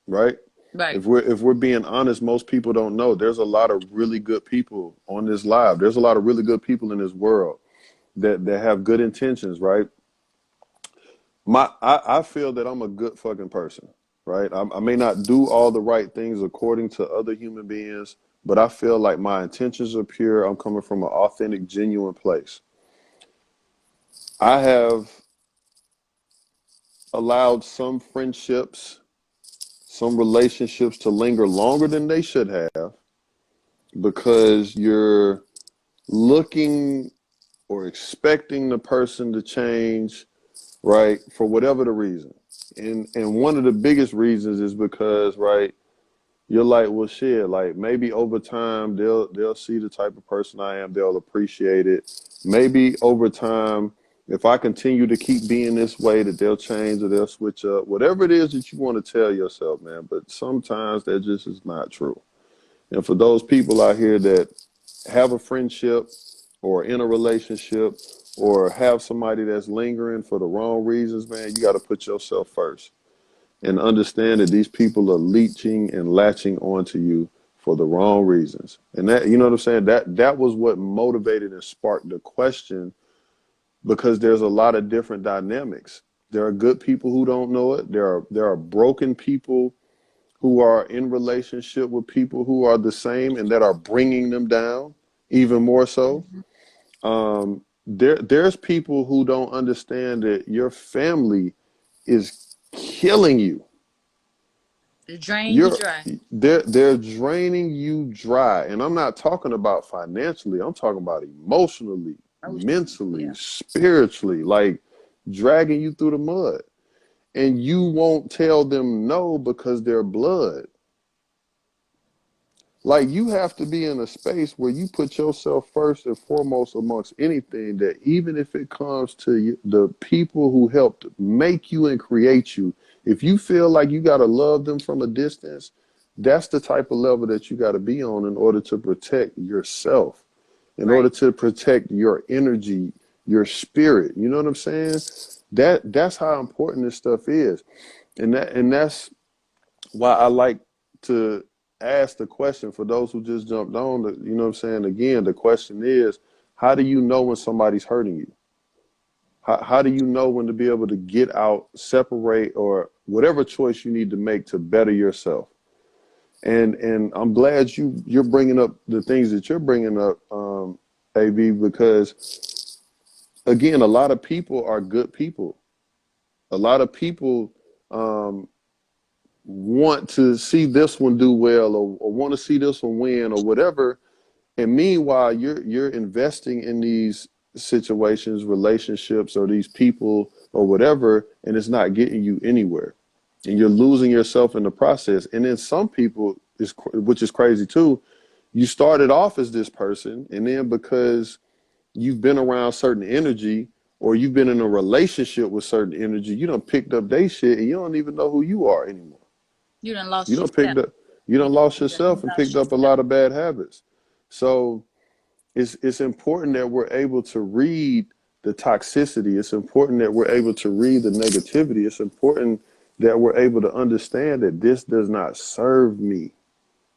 right? Right. If we're being honest, most people don't know. There's a lot of really good people on this live. There's a lot of really good people in this world that have good intentions, right? I feel that I'm a good fucking person, right? I may not do all the right things according to other human beings, but I feel like my intentions are pure. I'm coming from an authentic, genuine place. I have allowed some friendships, some relationships to linger longer than they should have because you're looking or expecting the person to change, right? For whatever the reason. And one of the biggest reasons is because, right, you're like, well, shit, like maybe over time they'll see the type of person I am, they'll appreciate it. Maybe over time, if I continue to keep being this way, that they'll change or they'll switch up. Whatever it is that you want to tell yourself, man. But sometimes that just is not true. And for those people out here that have a friendship or in a relationship or have somebody that's lingering for the wrong reasons, man, you got to put yourself first and understand that these people are leeching and latching onto you for the wrong reasons. And that, you know what I'm saying? That was what motivated and sparked the question because there's a lot of different dynamics. There are good people who don't know it. There are broken people who are in relationship with people who are the same and that are bringing them down even more so. Mm-hmm. There's people who don't understand that your family is killing you. Drain you You're dry. they're draining you dry. And I'm not talking about financially. I'm talking about emotionally, Emotionally, mentally, yeah. spiritually, like dragging you through the mud. And you won't tell them no because they're blood. Like you have to be in a space where you put yourself first and foremost amongst anything that even if it comes to the people who helped make you and create you, if you feel like you got to love them from a distance, That's the type of level that you got to be on in order to protect yourself, in order Right. to protect your energy, your spirit. You know what I'm saying? That's how important this stuff is. And that's why I like to ask the question for those who just jumped on. You know what I'm saying? Again, the question is, how do you know when somebody's hurting you? How do you know when to be able to get out, separate, or whatever choice you need to make to better yourself? And I'm glad you're bringing up the things that you're bringing up, AB, because again, a lot of people are good people. A lot of people um, want to see this one do well, or want to see this one win, or whatever. And meanwhile, you're investing in these situations, relationships, or these people, or whatever, and it's not getting you anywhere, and you're losing yourself in the process. And then some people, which is crazy too, you started off as this person, and then because you've been around certain energy, or you've been in a relationship with certain energy, you done picked up they shit, and you don't even know who you are anymore. You done You lost done yourself. picked up, you done lost You yourself and lost picked up a yourself. lot of bad habits. So it's important that we're able to read the toxicity. It's important that we're able to read the negativity. It's important that we're able to understand that this does not serve me.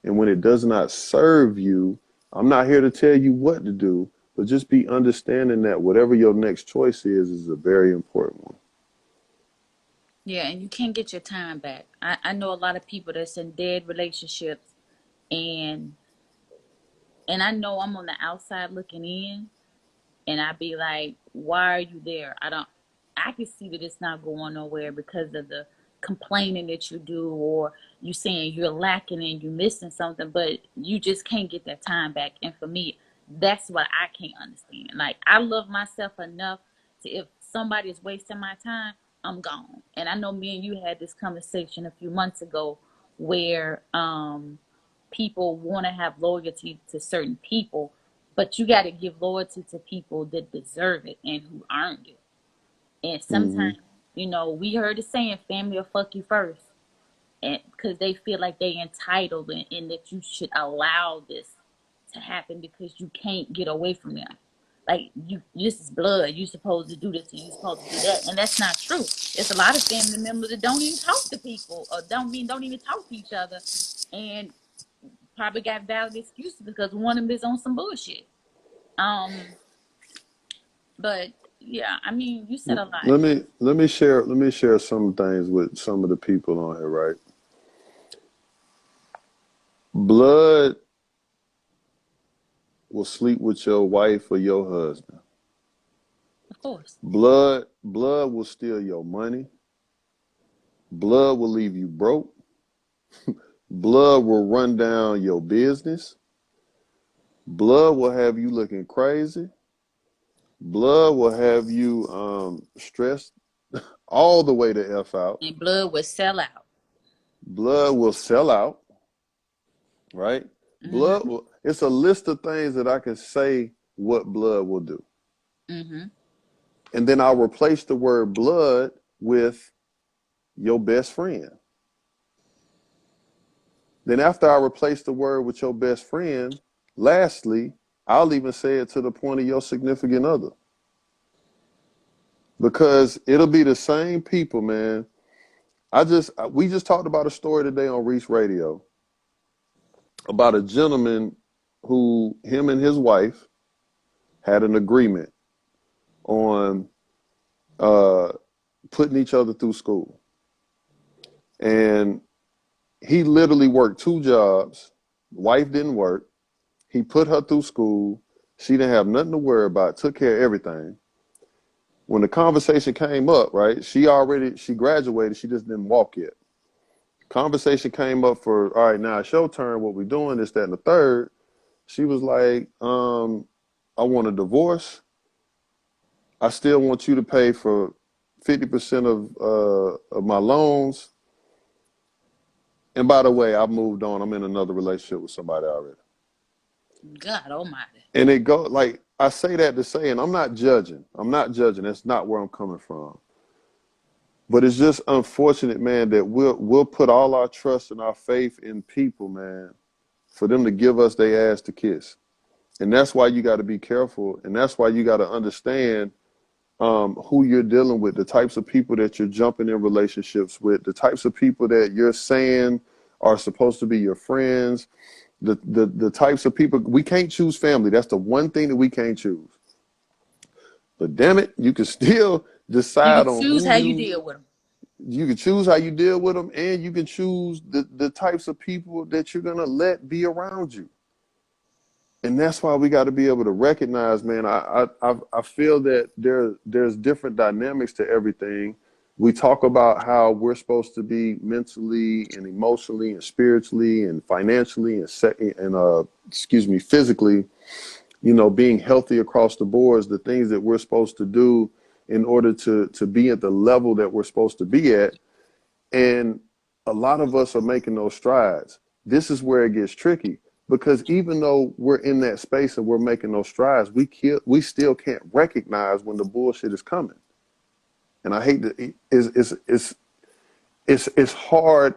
And when it does not serve you, I'm not here to tell you what to do, but just be understanding that whatever your next choice is a very important one. Yeah, and you can't get your time back. I know a lot of people that's in dead relationships, and I know I'm on the outside looking in, and I be like, why are you there? I can see that it's not going nowhere because of the complaining that you do, or you saying you're lacking and you missing something, but you just can't get that time back. And for me, that's what I can't understand. Like, I love myself enough to, if somebody is wasting my time, I'm gone. And I know me and you had this conversation a few months ago where people want to have loyalty to certain people, but you got to give loyalty to people that deserve it and who earned it. And Hmm. sometimes, we heard the saying, family will fuck you first. And because they feel like they entitled, and that you should allow this to happen because you can't get away from them. Like, this is blood. You supposed to do this and you supposed to do that, and that's not true. There's a lot of family members that don't even talk to people, or don't even talk to each other, and probably got valid excuses because one of them is on some bullshit. Um, but yeah, I mean, you said a lot. Let me share some things with some of the people on here, right? Blood will sleep with your wife or your husband. Of course. Blood will steal your money. Blood will leave you broke. Blood will run down your business. Blood will have you looking crazy. Blood will have you stressed all the way to F out. And blood will sell out. Blood will sell out, right? Mm-hmm. It's a list of things that I can say what blood will do. Mm-hmm. And then I'll replace the word blood with your best friend. Then after I replace the word with your best friend, lastly, I'll even say it to the point of your significant other. Because it'll be the same people, man. We just talked about a story today on Reese Radio about a gentleman who him and his wife had an agreement on uh, putting each other through school. And he literally worked two jobs. Wife didn't work. He put her through school. She didn't have nothing to worry about, took care of everything. When the conversation came up, right, she graduated, she just didn't walk yet. Conversation came up for, all right, now it's your turn, what we doing, this, that, and the third. She was like, I want a divorce. I still want you to pay for 50% of my loans. And by the way, I've moved on. I'm in another relationship with somebody already. God almighty. And it go like I say that to say, and I'm not judging. I'm not judging. That's not where I'm coming from. But it's just unfortunate, man, that we'll put all our trust and our faith in people, man, for them to give us their ass to kiss. And that's why you got to be careful, and that's why you got to understand who you're dealing with, the types of people that you're jumping in relationships with, the types of people that you're saying are supposed to be your friends, the types of people. We can't choose family. That's the one thing that we can't choose. But damn it, you can still You can decide on choose who how you deal with them. you can choose how you deal with them, and you can choose the types of people that you're gonna let be around you. And that's why we got to be able to recognize, man. I feel that there's different dynamics to everything. We talk about how we're supposed to be mentally and emotionally and spiritually and financially and excuse me, physically, being healthy across the boards, the things that we're supposed to do in order to be at the level that we're supposed to be at. And a lot of us are making those strides. This is where it gets tricky because even though we're in that space and we're making those strides, we still can't recognize when the bullshit is coming. And I hate to, it's hard.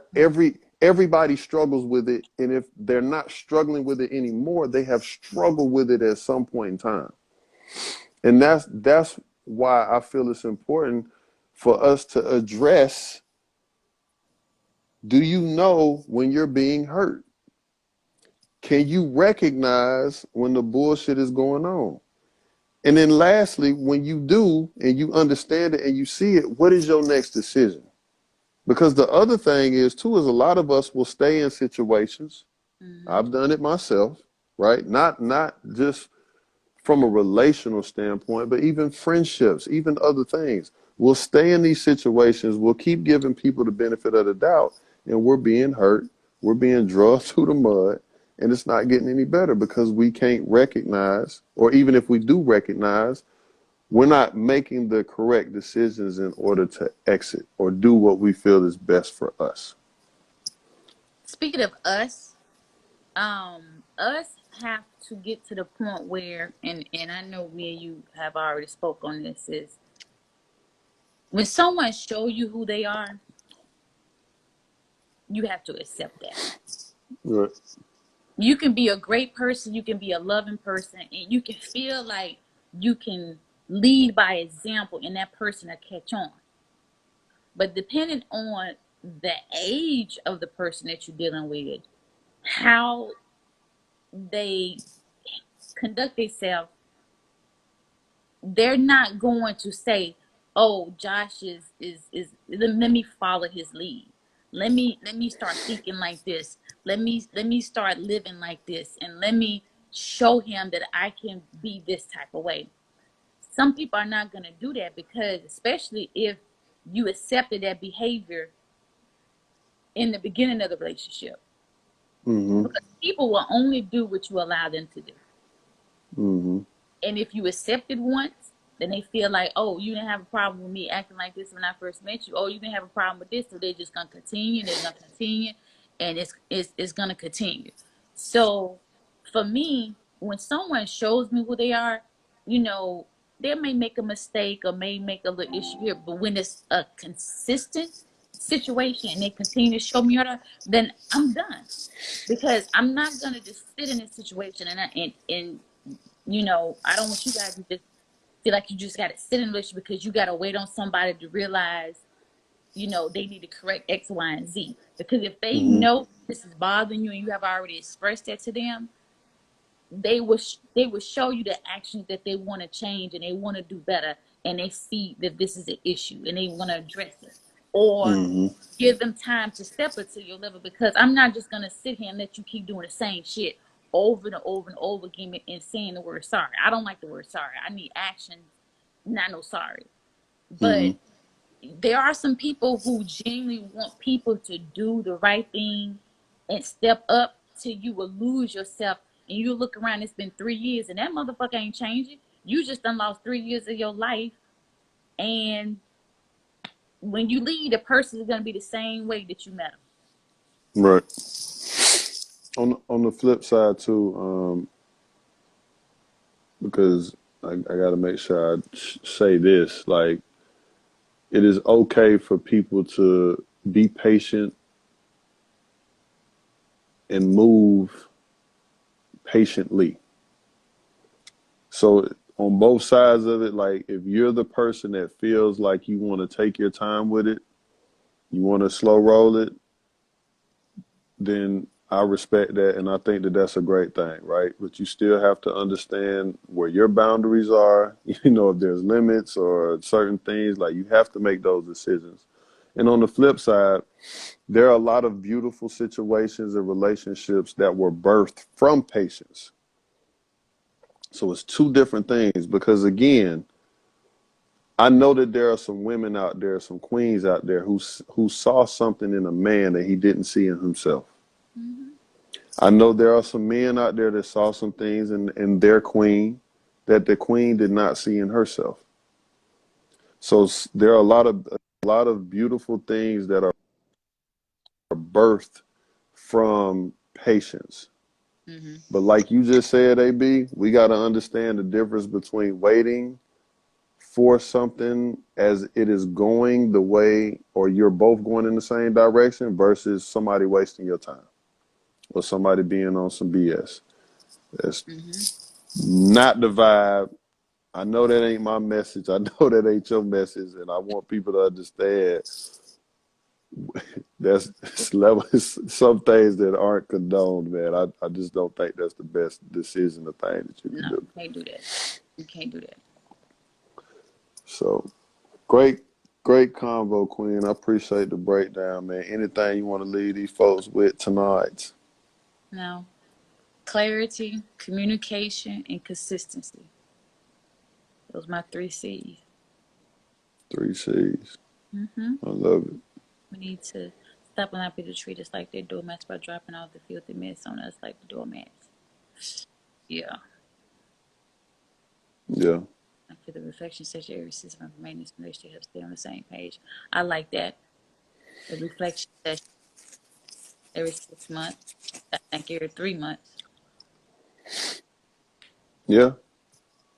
Everybody struggles with it, and if they're not struggling with it anymore, they have struggled with it at some point in time. And that's why I feel it's important for us to address. Do you know when you're being hurt? Can you recognize when the bullshit is going on? And then lastly, when you do and you understand it and you see it, what is your next decision? Because the other thing is too is a lot of us will stay in situations. Mm-hmm. I've done it myself, right? Not just from a relational standpoint, but even friendships, even other things. We'll stay in these situations. We'll keep giving people the benefit of the doubt, and we're being hurt. We're being drugged through the mud, and it's not getting any better because we can't recognize, or even if we do recognize, we're not making the correct decisions in order to exit or do what we feel is best for us. Speaking of us have to get to the point where, and I know me and you have already spoke on this, is when someone show you who they are, you have to accept that. Right. You can be a great person, you can be a loving person, and you can feel like you can lead by example and that person will catch on. But depending on the age of the person that you're dealing with, how they conduct themselves, they're not going to say, "Oh, Josh is let me follow his lead. Let me start thinking like this. Let me start living like this, and let me show him that I can be this type of way." Some people are not going to do that because, especially if you accepted that behavior in the beginning of the relationship, Mm-hmm. because people will only do what you allow them to do. Mm-hmm. And if you accept it once, then they feel like, oh, you didn't have a problem with me acting like this when I first met you. Oh, you didn't have a problem with this, so they're just gonna continue. They're gonna continue, and it's gonna continue. So, for me, when someone shows me who they are, you know, they may make a mistake or may make a little issue here, but when it's a consistent situation and they continue to show me how to, then I'm done because I'm not gonna just sit in this situation and I don't want you guys to just feel like you just got to sit in a relationship because you got to wait on somebody to realize, they need to correct X, Y, and Z. Because if they Mm-hmm. know this is bothering you and you have already expressed that to them, they will show you the actions that they want to change and they want to do better, and they see that this is an issue and they want to address it, or Mm-hmm. give them time to step up to your level. Because I'm not just gonna sit here and let you keep doing the same shit over and over and over again and saying the word sorry. I don't like the word sorry. I need action, not no sorry. Mm-hmm. But there are some people who genuinely want people to do the right thing and step up till you will lose yourself. And you look around, it's been 3 years and that motherfucker ain't changing. You just done lost 3 years of your life. And when you leave, the person is going to be the same way that you met them. Right. On the flip side too, because I got to make sure I say this. Like it is okay for people to be patient and move patiently. So on both sides of it, like if you're the person that feels like you want to take your time with it, you want to slow roll it, then I respect that, and I think that that's a great thing, right? But you still have to understand where your boundaries are. You know, if there's limits or certain things, like you have to make those decisions. And on the flip side, there are a lot of beautiful situations and relationships that were birthed from patience. So it's two different things because, again, I know that there are some women out there, some queens out there who saw something in a man that he didn't see in himself. Mm-hmm. I know there are some men out there that saw some things in their queen that the queen did not see in herself. So there are a lot of beautiful things that are birthed from patience. Mm-hmm. But like you just said, AB, we got to understand the difference between waiting for something as it is going the way, or you're both going in the same direction, versus somebody wasting your time or somebody being on some BS. That's Mm-hmm. not the vibe. I know that ain't my message. I know that ain't your message, and I want people to understand that's level some things that aren't condoned, man. I just don't think that's the best decision or thing that you can No, do. you can't do that. You can't do that. So great convo, Queen. I appreciate the breakdown, man. Anything you want to leave these folks with tonight? No. Clarity, communication, and consistency. Those are my 3 C's. Three C's. Mm-hmm. I love it. We need to stop allowing people to treat us like they're doormats by dropping off the filthy mess on us like the doormats. Yeah. Yeah. I feel the reflection session every system of maintenance relationship helps stay on the same page. I like that. The reflection session every 6 months. I think every 3 months. Yeah.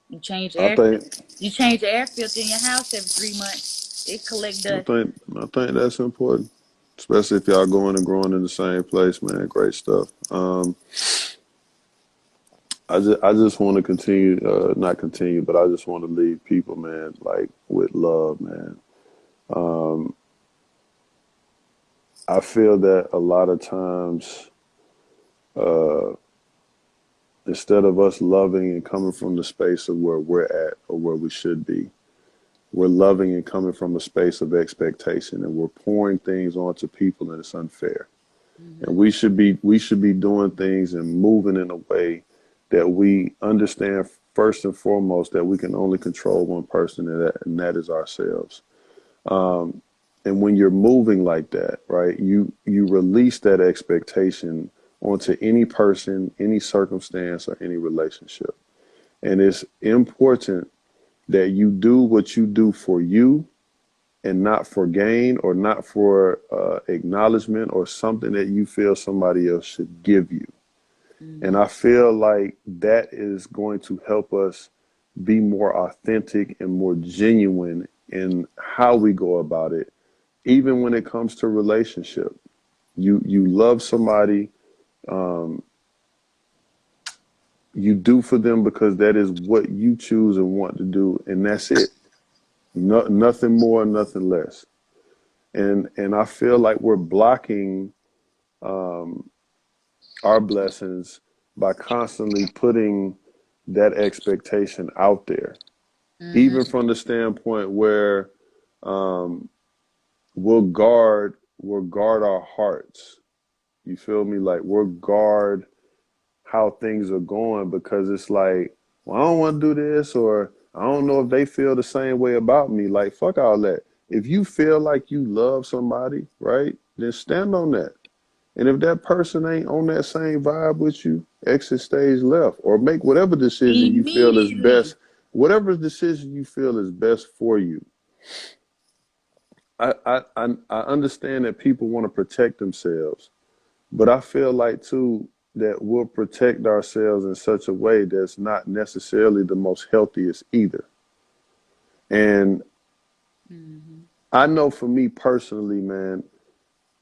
You change the I air think filter. You change the air filter in your house every 3 months. It collect I dust. think I think that's important. Especially if y'all going and growing in the same place, man. Great stuff. I just want to continue, not continue, but I just want to leave people, man, like with love, man. Um, I feel that a lot of times, uh, instead of us loving and coming from the space of where we're at or where we should be, we're loving and coming from a space of expectation, and we're pouring things onto people, and it's unfair. And Mm-hmm. we should be doing things and moving in a way that we understand first and foremost that we can only control one person, and that is ourselves. Um, and when you're moving like that, right, you release that expectation onto any person, any circumstance, or any relationship. And it's important that you do what you do for you and not for gain or not for acknowledgement or something that you feel somebody else should give you. And Mm-hmm. I feel like that is going to help us be more authentic and more genuine in how we go about it, even when it comes to relationship. You love somebody, um, you do for them because that is what you choose and want to do, and that's it. No, nothing more, nothing less. And I feel like we're blocking um, our blessings by constantly putting that expectation out there, Mm-hmm. even from the standpoint where um, we'll guard our hearts. You feel me? Like we'll guard how things are going because it's like, well, I don't want to do this, or I don't know if they feel the same way about me. Like, fuck all that. If you feel like you love somebody, right, then stand on that. And if that person ain't on that same vibe with you, exit stage left or make whatever decision you feel is Immediately. best, whatever decision you feel is best for you. I understand that people want to protect themselves, but I feel like too that we'll protect ourselves in such a way that's not necessarily the most healthiest either. And Mm-hmm. I know for me personally, man,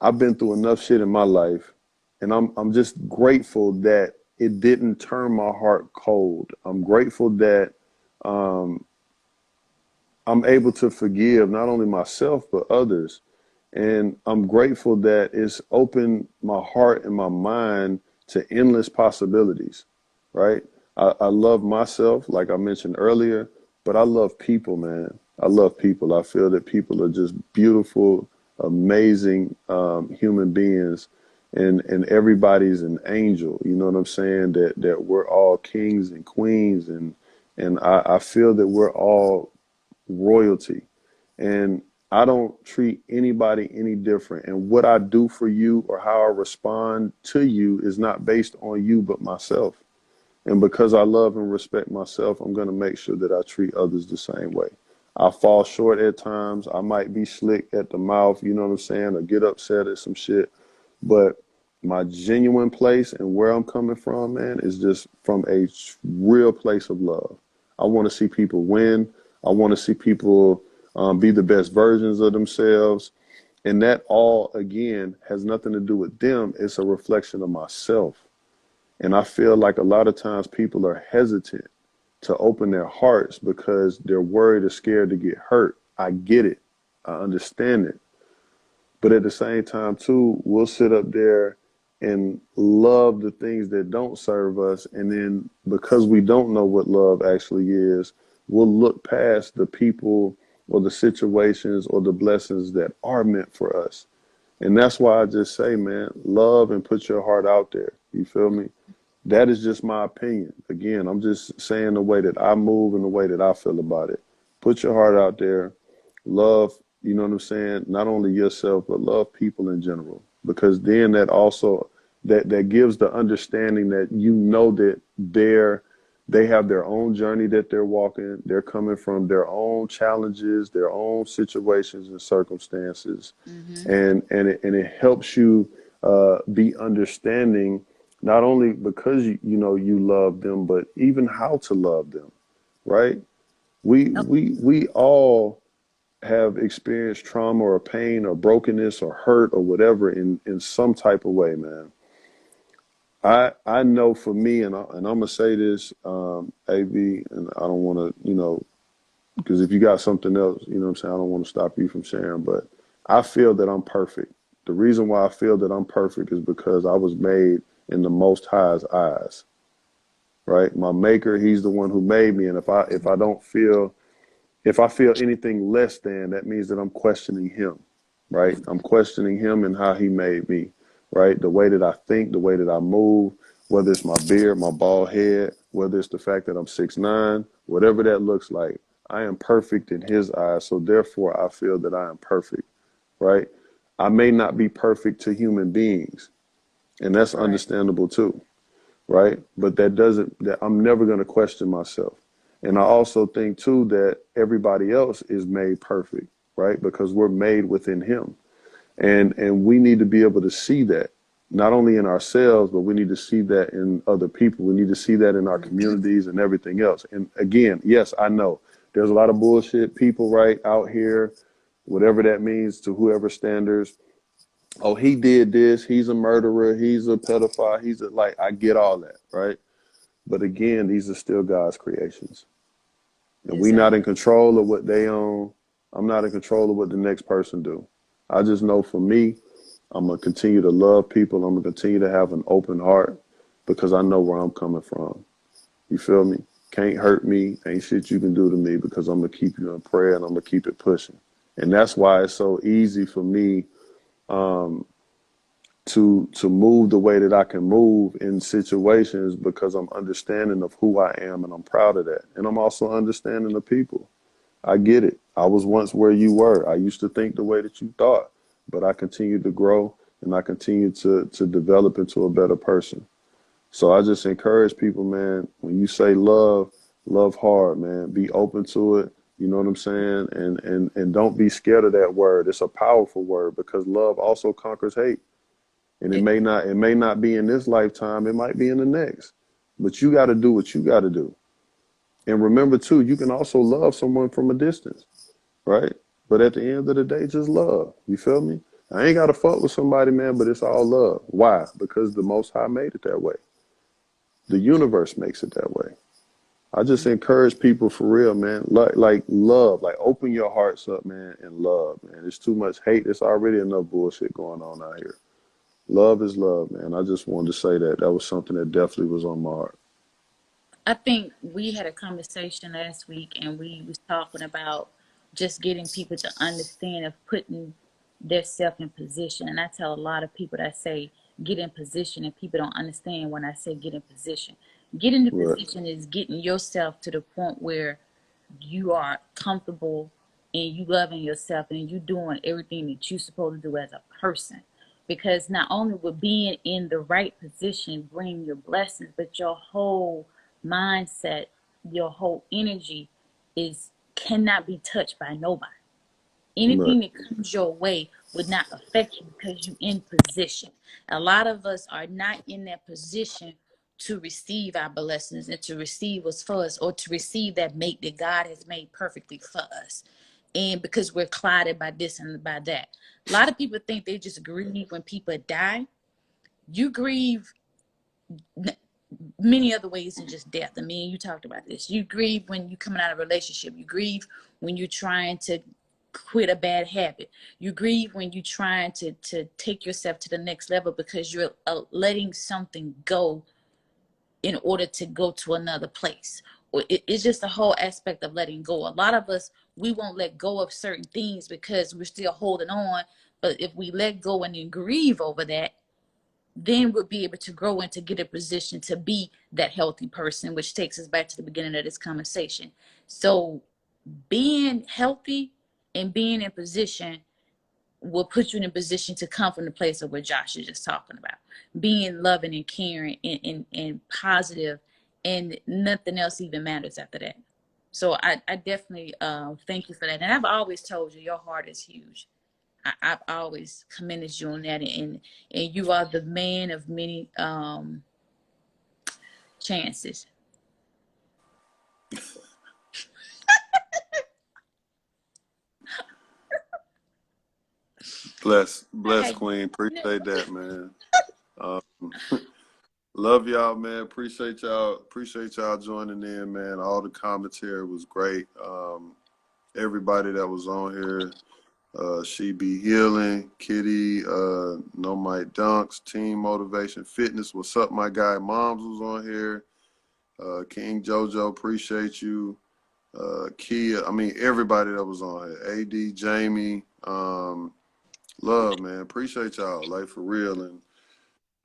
I've been through enough shit in my life, and I'm just grateful that it didn't turn my heart cold. I'm grateful that um, I'm able to forgive not only myself but others. And I'm grateful that it's opened my heart and my mind to endless possibilities, right? I love myself, like I mentioned earlier, but I love people, man. I love people. I feel that people are just beautiful, amazing human beings, and everybody's an angel. You know what I'm saying? That we're all kings and queens, and I feel that we're all royalty. And I don't treat anybody any different. And what I do for you or how I respond to you is not based on you, but myself. And because I love and respect myself, I'm going to make sure that I treat others the same way. I fall short at times. I might be slick at the mouth, you know what I'm saying, or get upset at some shit. But my genuine place and where I'm coming from, man, is just from a real place of love. I want to see people win. I want to see people be the best versions of themselves. And that all, again, has nothing to do with them. It's a reflection of myself. And I feel like a lot of times people are hesitant to open their hearts because they're worried or scared to get hurt. I get it. I understand it. But at the same time, too, we'll sit up there and love the things that don't serve us. And then because we don't know what love actually is, we'll look past the people or the situations or the blessings that are meant for us. And that's why I just say, man, love and put your heart out there. You feel me? That is just my opinion. Again, I'm just saying the way that I move and the way that I feel about it. Put your heart out there. Love, you know what I'm saying? Not only yourself, but love people in general. Because then that also that gives the understanding that you know that they have their own journey that they're walking. They're coming from their own challenges, their own situations and circumstances, Mm-hmm. and it helps you be understanding not only because you know you love them, but even how to love them, right? We all have experienced trauma or pain or brokenness or hurt or whatever in some type of way, man. I know for me, and I'm gonna say this, AB, and I don't want to, because if you got something else, you know what I'm saying, I don't want to stop you from sharing, but I feel that I'm perfect. The reason why I feel that I'm perfect is because I was made in the Most High's eyes, right? My maker, he's the one who made me. And if I feel anything less than, that means that I'm questioning him, right? I'm questioning him and how he made me, right? The way that I think, the way that I move, whether it's my beard, my bald head, whether it's the fact that I'm 6'9", whatever that looks like, I am perfect in his eyes. So therefore, I feel that I am perfect, right? I may not be perfect to human beings, and that's Right. understandable too, right? But that doesn't, that I'm never going to question myself. And I also think too that everybody else is made perfect, right? Because we're made within him. And we need to be able to see that not only in ourselves, but we need to see that in other people. We need to see that in our Mm-hmm. communities and everything else. And again, yes, I know there's a lot of bullshit people right out here, whatever that means to whoever standards. Oh, he did this. He's a murderer. He's a pedophile. Like, I get all that, right? But again, these are still God's creations. And we not in Exactly. control of what they own. I'm not in control of what the next person do. I just know for me, I'm gonna continue to love people. I'm gonna continue to have an open heart because I know where I'm coming from. You feel me? Can't hurt me. Ain't shit you can do to me because I'm gonna keep you in prayer and I'm gonna keep it pushing. And that's why it's so easy for me um, to move the way that I can move in situations because I'm understanding of who I am and I'm proud of that. And I'm also understanding of people. I get it. I was once where you were. I used to think the way that you thought, but I continued to grow and I continued to develop into a better person. So I just encourage people, man, when you say love, love hard, man. Be open to it. You know what I'm saying? And don't be scared of that word. It's a powerful word because love also conquers hate. And It, it may not be in this lifetime, it might be in the next. But you got to do what you got to do. And remember too, you can also love someone from a distance, right? But at the end of the day, just love. You feel me? I ain't got to fuck with somebody, man, but it's all love. Why? Because the Most High made it that way. The universe makes it that way. I just encourage people for real, man. Like love, like open your hearts up, man, and love, man. There's too much hate. There's already enough bullshit going on out here. Love is love, man. I just wanted to say that. That was something that definitely was on my heart. I think we had a conversation last week and we was talking about just getting people to understand of putting their self in position. And I tell a lot of people that I say get in position, and people don't understand when I say get in position. Get in the Right, position is getting yourself to the point where you are comfortable and you loving yourself and you doing everything that you're supposed to do as a person. Because not only will being in the right position bring your blessings, but your whole mindset, your whole energy is cannot be touched by nobody. right, Anything that comes your way would not affect you because you're in position. A lot of us are not in that position to receive our blessings and to receive what's for us, or to receive that mate that God has made perfectly for us. And because we're clouded by this and by that. A lot of people think they just grieve when people die. You grieve many other ways than just death. I mean, you talked about this. You grieve when you're coming out of a relationship. You grieve when you're trying to quit a bad habit. You grieve when you're trying to take yourself to the next level because you're letting something go in order to go to another place. Or it's just a whole aspect of letting go. A lot of us, we won't let go of certain things because we're still holding on. But if we let go and then grieve over that, then we'll be able to grow and to get a position to be that healthy person, which takes us back to the beginning of this conversation. So being healthy and being in position will put you in a position to come from the place of what Josh is just talking about. Being loving and caring and positive, and nothing else even matters after that. So I definitely thank you for that. And I've always told you your heart is huge. I've always commended you on that, and you are the man of many chances. bless I Queen. no, Appreciate that, man. Um, love y'all, man. Appreciate y'all. Appreciate y'all joining in, man. All the commentary was great. Everybody that was on here. She Be Healing, Kitty, No Mike Dunks, Team Motivation Fitness. What's up, my guy? Moms was on here. King Jojo, appreciate you. Kia, I mean, everybody that was on here. AD, Jamie, love, man. Appreciate y'all, like for real.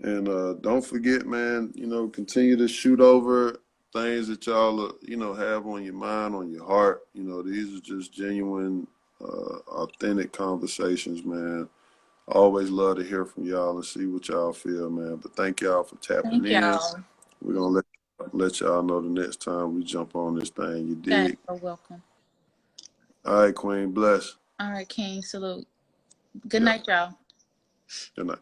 And don't forget, man, continue to shoot over things that y'all, have on your mind, on your heart. These are just genuine, authentic conversations, man. I always love to hear from y'all and see what y'all feel, man. But thank y'all for tapping thank in. y'all. We're gonna let y'all know the next time we jump on this thing. You You guys dig? are welcome. All right, Queen. Bless. All right, King. Salute. Good Yep. night, y'all. Good night.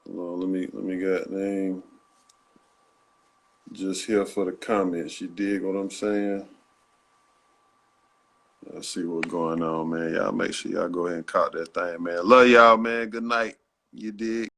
Hold on, let me get name. Just here for the comments. You dig what I'm saying? Let's see what's going on, man. Y'all make sure y'all go ahead and caught that thing, man. Love y'all, man. Good night. You dig?